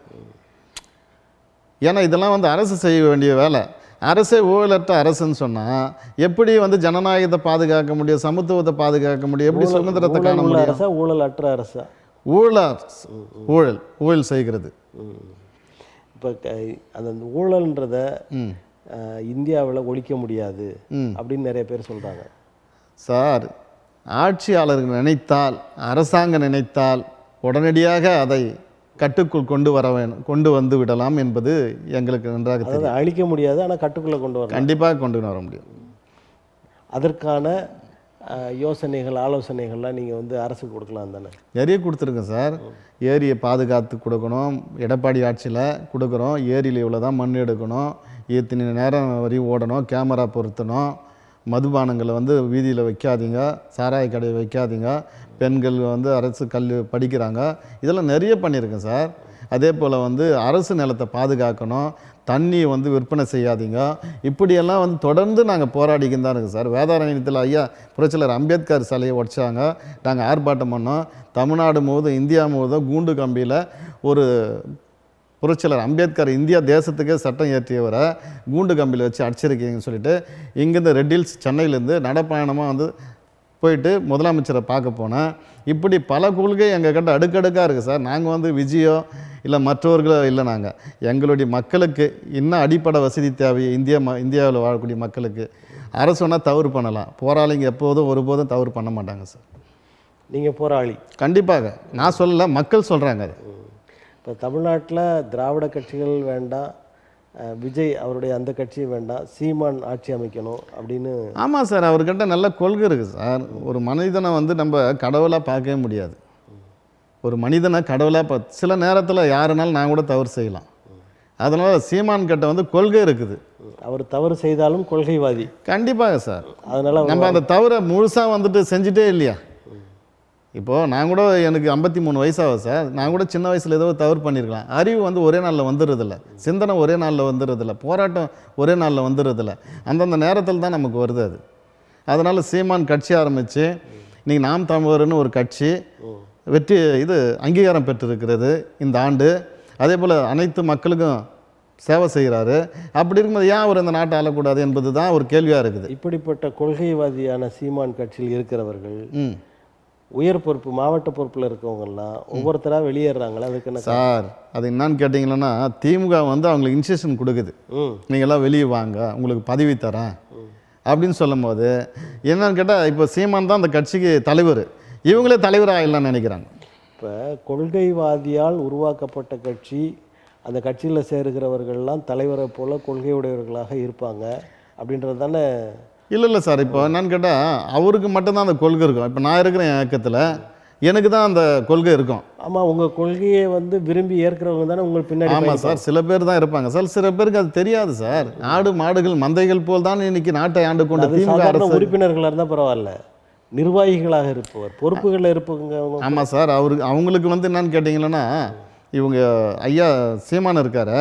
ஏன்னா இதெல்லாம் வந்து அரசு செய்ய வேண்டிய வேலை. அரசே ஊழலற்ற அரசுன்னு சொன்னால் எப்படி வந்து ஜனநாயகத்தை பாதுகாக்க முடியும், சமத்துவத்தை பாதுகாக்க முடியும், எப்படி சுதந்திரத்தை காண முடியும்? அரசா ஊழலற்ற அரசா? ஊழல் செய்கிறது. இப்போ அந்த ஊழல்ன்றத இந்தியாவில் ஒழிக்க முடியாது அப்படின்னு நிறைய பேர் சொல்கிறாங்க சார். ஆட்சியாளர்கள் நினைத்தால், அரசாங்கம் நினைத்தால் உடனடியாக அதை கட்டுக்குள் கொண்டு வந்து விடலாம் என்பது எங்களுக்கு நன்றாக தெரியும். அழிக்க முடியாது, ஆனால் கட்டுக்குள்ளே கொண்டு வர கண்டிப்பாக கொண்டு வர முடியும். அதற்கான யோசனைகள், ஆலோசனைகள்லாம் நீங்கள் வந்து அரசுக்கு கொடுக்கலாம் தானே? நிறைய கொடுத்துருக்கேன் சார். ஏரியை பாதுகாத்து கொடுக்கணும். எடப்பாடி ஆட்சியில் கொடுக்குறோம். ஏரியில் இவ்வளோ தான் மண் எடுக்கணும், இத்தனை நேரம் வரையும் ஓடணும், கேமரா பொருத்தணும், மதுபானங்களை வந்து வீதியில் வைக்காதீங்க, சாராய கடையை வைக்காதீங்க, பெண்கள் வந்து அரசு படிக்கிறாங்க. இதெல்லாம் நிறைய பண்ணியிருக்கேன் சார். அதே போல் வந்து அரசு நிலத்தை பாதுகாக்கணும், தண்ணியை வந்து விற்பனை செய்யாதீங்க. இப்படியெல்லாம் வந்து தொடர்ந்து நாங்கள் போராடிக்கின்னு தான் இருக்கோம் சார். வேதாரண்யத்தில் ஐயா புரட்சியாளர் அம்பேத்கர் சிலையை உடைச்சாங்க, நாங்கள் ஆர்ப்பாட்டம் பண்ணோம். தமிழ்நாடு முழுவதும் இந்தியா முழுவதும் கூண்டு கம்பியில் ஒரு புரட்சியாளர் அம்பேத்கர் இந்தியா தேசத்துக்கே சட்டம் இயற்றியவரை கூண்டு கம்பியில் வச்சு அடிச்சிருக்கீங்கன்னு சொல்லிட்டு இங்கேருந்து ரெட் ஹில்ஸ் சென்னையிலேருந்து நடப்பயணமாக வந்து போயிட்டு முதலமைச்சரை பார்க்க போனேன். இப்படி பல கொள்கை எங்கள் கிட்ட அடுக்கடுக்காக இருக்குது சார். நாங்கள் வந்து விஜயோ இல்லை மற்றவர்களோ இல்லை, நாங்கள் எங்களுடைய மக்களுக்கு இன்னும் அடிப்படை வசதி தேவை. இந்தியாவில் வாழக்கூடிய மக்களுக்கு அரசு சொன்னால் தவறு பண்ணலாம், போராளிங்க எப்போதும் ஒருபோதும் தவறு பண்ண மாட்டாங்க சார். நீங்கள் போராளி? கண்டிப்பாக. நான் சொல்லலை, மக்கள் சொல்கிறாங்க. அது இப்போ தமிழ்நாட்டில் திராவிட கட்சிகள் வேண்டாம், விஜய் அவருடைய அந்த கட்சியும் வேண்டாம், சீமான் ஆட்சி அமைக்கணும் அப்படின்னு. ஆமாம் சார், அவர்கிட்ட நல்ல கொள்கை இருக்குது சார். ஒரு மனிதனை வந்து நம்ம கடவுளாக பார்க்கவே முடியாது. ஒரு மனிதனை கடவுளாக சில நேரத்தில் யாருனாலும் நான் கூட தவறு செய்யலாம். அதனால் சீமான் கிட்ட வந்து கொள்கை இருக்குது. அவர் தவறு செய்தாலும் கொள்கைவாதி. கண்டிப்பாக சார். அதனால் நம்ம அந்த தவறை முழுசாக வந்துட்டு செஞ்சுட்டே இல்லையா? இப்போது நான் கூட எனக்கு 53 வயசாகும் சார். நான் கூட சின்ன வயசில் ஏதோ தவறு பண்ணியிருக்கலாம். அறிவு வந்து ஒரே நாளில் வந்துடுறதில்ல, சிந்தனை ஒரே நாளில் வந்துடுறதில்ல, போராட்டம் ஒரே நாளில் வந்துடுறதில்ல. அந்தந்த நேரத்தில் தான் நமக்கு வருது அது. அதனால் சீமான் கட்சி ஆரம்பித்து இன்றைக்கி நாம் தமிழர்னு ஒரு கட்சி அங்கீகாரம் பெற்றிருக்கிறது இந்த ஆண்டு. அதே போல் அனைத்து மக்களுக்கும் சேவை செய்கிறாரு. அப்படி இருக்கும்போது ஏன் அவர் இந்த நாட்டை ஆளக்கூடாது என்பது தான் ஒரு கேள்வியாக இருக்குது. இப்படிப்பட்ட கொள்கைவாதியான சீமான் கட்சியில் இருக்கிறவர்கள் உயர் பொறுப்பு, மாவட்ட பொறுப்பில் இருக்கவங்கலாம் ஒவ்வொருத்தராக வெளியேறாங்களா? அதுக்கு என்ன சார்? அது என்னன்னு கேட்டிங்கன்னா, திமுக வந்து அவங்களுக்கு இன்ஸ்ட்ரக்ஷன் கொடுக்குது, நீங்கள்லாம் வெளியே வாங்க, உங்களுக்கு பதவி தரேன் அப்படின்னு சொல்லும் போது என்னன்னு கேட்டால், இப்போ சீமான் தான் அந்த கட்சிக்கு தலைவர், இவங்களே தலைவர் ஆகிடலாம்னு நினைக்கிறாங்க. இப்போ கொள்கைவாதியால் உருவாக்கப்பட்ட கட்சி, அந்த கட்சியில் சேருகிறவர்கள்லாம் தலைவரை போல் கொள்கையுடையவர்களாக இருப்பாங்க அப்படின்றது தானே? இல்லை சார், இப்போ என்னன்னு கேட்டால் அவருக்கு மட்டும்தான் அந்த கொள்கை இருக்கும். இப்போ நான் இருக்கிற இயக்கத்தில் எனக்கு தான் அந்த கொள்கை இருக்கும். ஆமாம், உங்கள் கொள்கையை வந்து விரும்பி ஏற்கிறவங்க தானே உங்கள் பின்னாடி ஆமாம் சார், சில பேர் தான் இருப்பாங்க சார், சில பேருக்கு அது தெரியாது சார். ஆடு மாடுகள் மந்தைகள் போல் தான் இன்னைக்கு நாட்டை ஆண்டு கொண்ட அது திமுக சாதாரண அரசு. உறுப்பினர்களாக இருந்தால் பரவாயில்ல, நிர்வாகிகளாக இருப்பவர், பொறுப்புகளில் இருப்பவங்க ஆமாம் சார், அவங்களுக்கு வந்து என்னன்னு கேட்டிங்கன்னா, இவங்க ஐயா சீமான் இருக்காரு,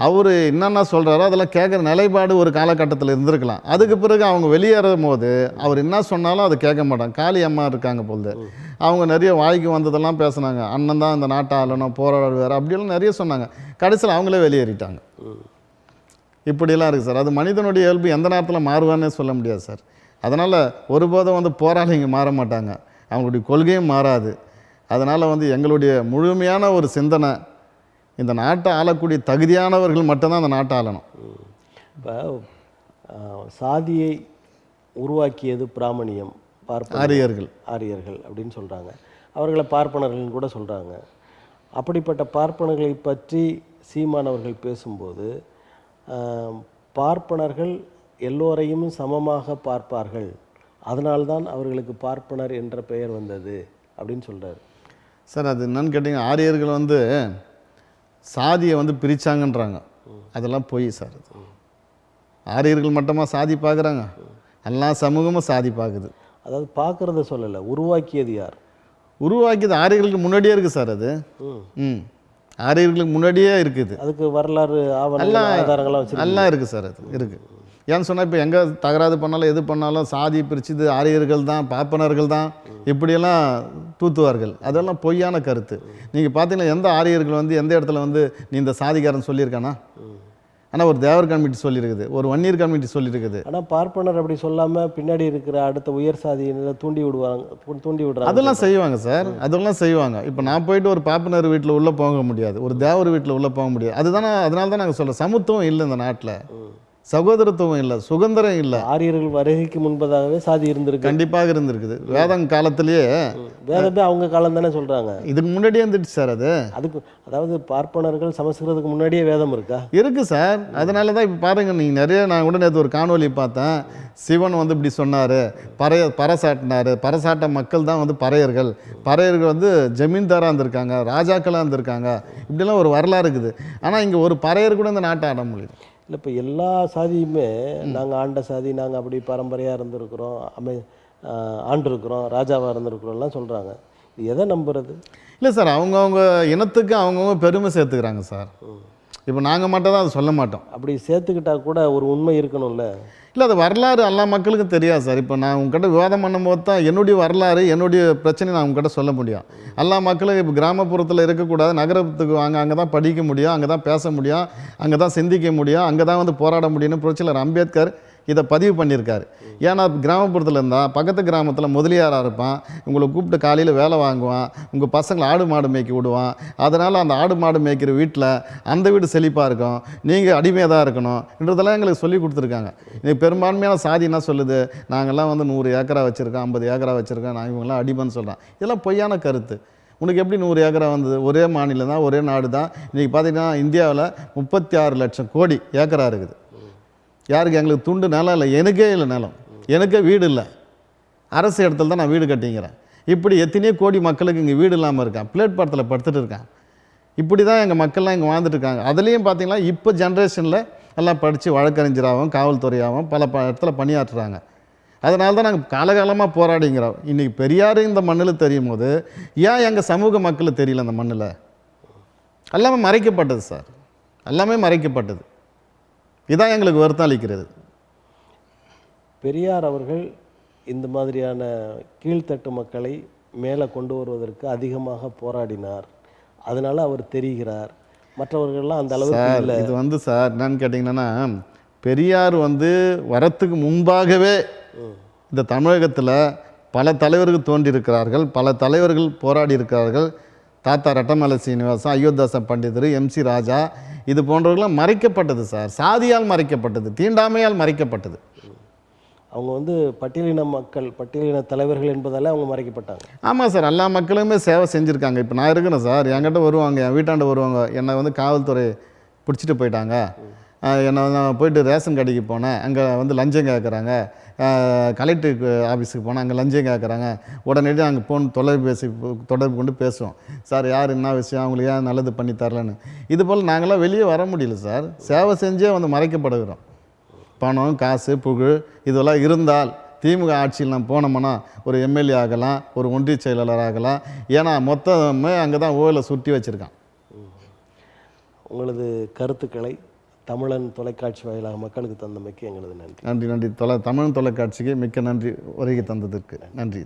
அவர் என்னென்ன சொல்கிறாரோ அதெல்லாம் கேட்குற நிலைப்பாடு ஒரு காலகட்டத்தில் இருந்திருக்கலாம். அதுக்கு பிறகு அவங்க வெளியேறும் போது அவர் என்ன சொன்னாலும் அதை கேட்க மாட்டாங்க. காளி அம்மா இருக்காங்க பொழுது, அவங்க நிறைய வாய்க்கு வந்ததெல்லாம் பேசுனாங்க. அண்ணன் தான் இந்த நாட்டை ஆளணும், போராடுவார், அப்படியெல்லாம் நிறைய சொன்னாங்க. கடைசியில் அவங்களே வெளியேறிட்டாங்க. இப்படியெல்லாம் இருக்குது சார். அது மனிதனுடைய இயல்பு, எந்த நேரத்தில் மாறுவான்னே சொல்ல முடியாது சார். அதனால் ஒருபோதும் வந்து போராளிங்க மாற மாட்டாங்க, அவங்களுடைய கொள்கையும் மாறாது. அதனால் வந்து எங்களுடைய முழுமையான ஒரு சிந்தனை, இந்த நாட்டை ஆளக்கூடிய தகுதியானவர்கள் மட்டும்தான் அந்த நாட்டை ஆளணும். இப்போ சாதியை உருவாக்கியது பிராமணியம், ஆரியர்கள் அப்படின்னு சொல்கிறாங்க. அவர்களை பார்ப்பனர்கள் கூட சொல்கிறாங்க. அப்படிப்பட்ட பார்ப்பனர்களை பற்றி சீமானவர்கள் பேசும்போது பார்ப்பனர்கள் எல்லோரையும் சமமாக பார்ப்பார்கள், அதனால்தான் அவர்களுக்கு பார்ப்பனர் என்ற பெயர் வந்தது அப்படின்னு சொல்கிறார். சார் அது என்னன்னு கேட்டிங்க, ஆரியர்கள் வந்து சாதியை வந்து பிரித்தாங்கன்றாங்க. அதெல்லாம் பொய் சார். அது ஆரியர்கள் மட்டுமா சாதி பார்க்குறாங்க? எல்லா சமூகமும் சாதி பார்க்குது. அதாவது பார்க்குறத சொல்லலை, உருவாக்கியது யார்? உருவாக்கியது ஆரியர்களுக்கு முன்னாடியே இருக்குது சார். அது ஆரியர்களுக்கு முன்னாடியே இருக்குது. அதுக்கு வரலாறு ஆதாரங்கள்லாம் வச்சு நல்லா இருக்குது சார். அது இருக்குது. ஏன்னு சொன்னால் இப்போ எங்கே தகராறு பண்ணாலும் எது பண்ணாலும் சாதி பிரிச்சுது ஆரியர்கள் தான், பார்ப்பனர்கள் தான், இப்படியெல்லாம் தூத்துவார்கள். அதெல்லாம் பொய்யான கருத்து. நீங்கள் பார்த்தீங்கன்னா எந்த ஆரியர்கள் வந்து எந்த இடத்துல வந்து நீ இந்த சாதிக்காரன் சொல்லியிருக்கானா? ஆனால் ஒரு தேவர் கமிட்டி சொல்லியிருக்குது, ஒரு வன்னியர் கமிட்டி சொல்லியிருக்குது. ஆனால் பார்ப்பனர் அப்படி சொல்லாமல் பின்னாடி இருக்கிற அடுத்த உயர் சாதியினரை தூண்டி விடுறாங்க. அதெல்லாம் செய்வாங்க சார், அதெல்லாம் செய்வாங்க. இப்போ நான் போயிட்டு ஒரு பார்ப்பனர் வீட்டில் உள்ளே போக முடியாது, ஒரு தேவர் வீட்டில் உள்ளே போக முடியாது. அதுதானே, அதனால தான் நாங்கள் சொல்கிறோம், சமத்துவம் இல்லை இந்த நாட்டில், சகோதரத்துவம் இல்லை, சுதந்திரம் இல்லை. ஆரியர்கள் வருகைக்கு முன்பதாகவே சாதி இருந்திருக்கு, கண்டிப்பாக இருந்திருக்குது. வேதம் காலத்திலேயே, வேதமே அவங்க காலம் தானே சொல்றாங்க, இதுக்கு முன்னாடியே இருந்துச்சு சார். அதுக்கு அதாவது பார்ப்பனர்கள் சமஸ்கிருதத்துக்கு முன்னாடியே வேதம் இருக்கா? இருக்கு சார். அதனால தான் இப்போ பாருங்க, நீங்கள் நிறைய, நான் கூட நேற்று ஒரு காணொலி பார்த்தேன், சிவன் வந்து இப்படி சொன்னார், பறைசாட்டினார், பறைசாட்ட மக்கள் தான் வந்து பறையர்கள், பறையர்கள் வந்து ஜமீன்தாராக இருந்திருக்காங்க, ராஜாக்களாக இருந்திருக்காங்க, இப்படிலாம் ஒரு வரலாறு இருக்குது. ஆனால் இங்கே ஒரு பறையர் கூட இந்த நாட்டை ஆட முடியும். இல்லை, இப்போ எல்லா சாதியுமே நாங்கள் ஆண்ட சாதி, நாங்கள் அப்படி பரம்பரையாக இருந்திருக்கிறோம், ஆண்டிருக்கிறோம், ராஜாவாக இருந்திருக்கிறோம்லாம் சொல்கிறாங்க. எதை நம்புறது? இல்லை சார், அவங்கவுங்க இனத்துக்கு அவங்கவுங்க பெருமை சேர்த்துக்கிறாங்க சார். இப்போ நாங்கள் மட்டும் தான் அதை சொல்ல மாட்டோம். அப்படி சேர்த்துக்கிட்டா கூட ஒரு உண்மை இருக்கணும்ல. இல்லை, அது வரலாறு எல்லா மக்களுக்கும் தெரியாது சார். இப்போ நான் உங்ககிட்ட விவாதம் பண்ணும்போது தான் என்னுடைய வரலாறு, என்னுடைய பிரச்சனை நான் உங்ககிட்ட சொல்ல முடியும். எல்லா மக்களும் இப்போ கிராமப்புறத்தில் இருக்கக்கூடாது, நகரத்துக்கு வாங்க, அங்கே தான் படிக்க முடியும், அங்கே தான் பேச முடியும், அங்கே தான் சிந்திக்க முடியும், அங்கே தான் வந்து போராட முடியும்னு புரட்சியாளர் அம்பேத்கர் இதை பதிவு பண்ணியிருக்காரு. ஏன்னா கிராமப்புறத்தில் இருந்தால் பக்கத்து கிராமத்தில் முதலியாராக இருப்பான், உங்களை கூப்பிட்டு காலையில் வேலை வாங்குவான், உங்கள் பசங்களை ஆடு மாடு மேய்க்க விடுவான். அதனால் அந்த ஆடு மாடு மேய்க்கிற வீட்டில் அந்த வீடு செழிப்பாக இருக்கும், நீங்கள் அடிமையாக தான் இருக்கணும்ன்றதெல்லாம் எங்களுக்கு சொல்லி கொடுத்துருக்காங்க. இன்னைக்கு பெரும்பான்மையான சாதி என்ன சொல்லுது, நாங்கள்லாம் வந்து 100 ஏக்கரா வச்சுருக்கோம், 50 ஏக்கரா வச்சுருக்கோம், நான் இவங்களாம் அடிமைன்னு சொல்கிறேன். இதெல்லாம் பொய்யான கருத்து. உனக்கு எப்படி 100 ஏக்கரா வந்தது? ஒரே மாநிலம் தான், ஒரே நாடு தான். இன்றைக்கி பார்த்தீங்கன்னா இந்தியாவில் 36 லட்சம் கோடி ஏக்கரா இருக்குது. யாருக்கு? எங்களுக்கு துண்டு நிலம் இல்லை, எனக்கே இல்லை நிலம், எனக்கே வீடு இல்லை, அரசு இடத்துல தான் நான் வீடு கட்டிங்கிறேன். இப்படி எத்தனையோ கோடி மக்களுக்கு இங்கே வீடு இல்லாமல் இருக்கான், பிளேட்பாரத்தில் படுத்துட்டு இருக்கான். இப்படி தான் எங்கள் மக்கள்லாம் இங்கே வாழ்ந்துட்டு இருக்காங்க. அதுலேயும் பார்த்தீங்கன்னா இப்போ ஜென்ரேஷனில் எல்லாம் படித்து வழக்கறிஞராகவும் காவல்துறையாகவும் பல இடத்துல பணியாற்றுறாங்க. அதனால தான் நாங்கள் காலகாலமாக போராடிங்கிறோம். இன்றைக்கி பெரியார் இந்த மண்ணில் தெரியும் போது ஏன் எங்கள் சமூக மக்கள் தெரியல? அந்த மண்ணில் எல்லாமே மறைக்கப்பட்டது சார், எல்லாமே மறைக்கப்பட்டது. இதான் எங்களுக்கு வருத்தம் அளிக்கிறது. பெரியார் அவர்கள் இந்த மாதிரியான கீழ்த்தட்டு மக்களை மேலே கொண்டு வருவதற்கு அதிகமாக போராடினார், அதனால் அவர் தெரிகிறார், மற்றவர்கள்லாம் அந்த அளவுக்கு இல்லை. இது வந்து சார் என்னன்னு கேட்டிங்கன்னா, பெரியார் வந்து வரத்துக்கு முன்பாகவே இந்த தமிழகத்தில் பல தலைவர்கள் தோன்றியிருக்கிறார்கள், பல தலைவர்கள் போராடி இருக்கிறார்கள். தாத்தா ரெட்டமலை சீனிவாசன், அயோத்தாச பண்டிதர், MC ராஜா, இது போன்றவர்களாம் மறைக்கப்பட்டது சார். சாதியால் மறைக்கப்பட்டது, தீண்டாமையால் மறைக்கப்பட்டது. அவங்க வந்து பட்டியலின மக்கள், பட்டியலின தலைவர்கள் என்பதால் அவங்க மறைக்கப்பட்டாங்க. ஆமாம் சார், எல்லா மக்களுமே சேவை செஞ்சுருக்காங்க. இப்போ நான் இருக்கிறேன் சார், என்கிட்ட வருவாங்க, என் வீட்டாண்ட வருவாங்க, என்னை வந்து காவல்துறை பிடிச்சிட்டு போயிட்டாங்க, நான் போயிட்டு ரேஷன் கடைக்கு போனேன், அங்கே வந்து லஞ்சம் கேட்குறாங்க. கலெக்டர் ஆஃபீஸுக்கு போனால் அங்கே லஞ்சம் கேட்குறாங்க. உடனடியாக அங்கே தொலைபேசி தொடர்பு கொண்டு பேசுவோம். சார் யார் என்ன விஷயம், அவங்களுக்கு ஏன் நல்லது பண்ணி தரலன்னு. இது போல் நாங்களாம் வெளியே வர முடியல சார். சேவை செஞ்சே வந்து மறைக்கப்படுகிறோம். பணம், காசு, புகழ் இதெல்லாம் இருந்தால் திமுக ஆட்சியில் நான் போனோம்னா ஒரு எம்எல்ஏ ஆகலாம், ஒரு ஒன்றிய செயலாளர் ஆகலாம். ஏன்னா மொத்தமே அங்கே தான் ஓயில் சுட்டி வச்சுருக்கான். உங்களது கருத்துக்களை தமிழன் தொலைக்காட்சி வாயிலாக மக்களுக்கு தந்தமைக்கு எங்களது நன்றி. நன்றி. தமிழன் தொலைக்காட்சிக்கு மிக்க நன்றி. வருகை தந்ததற்கு நன்றி.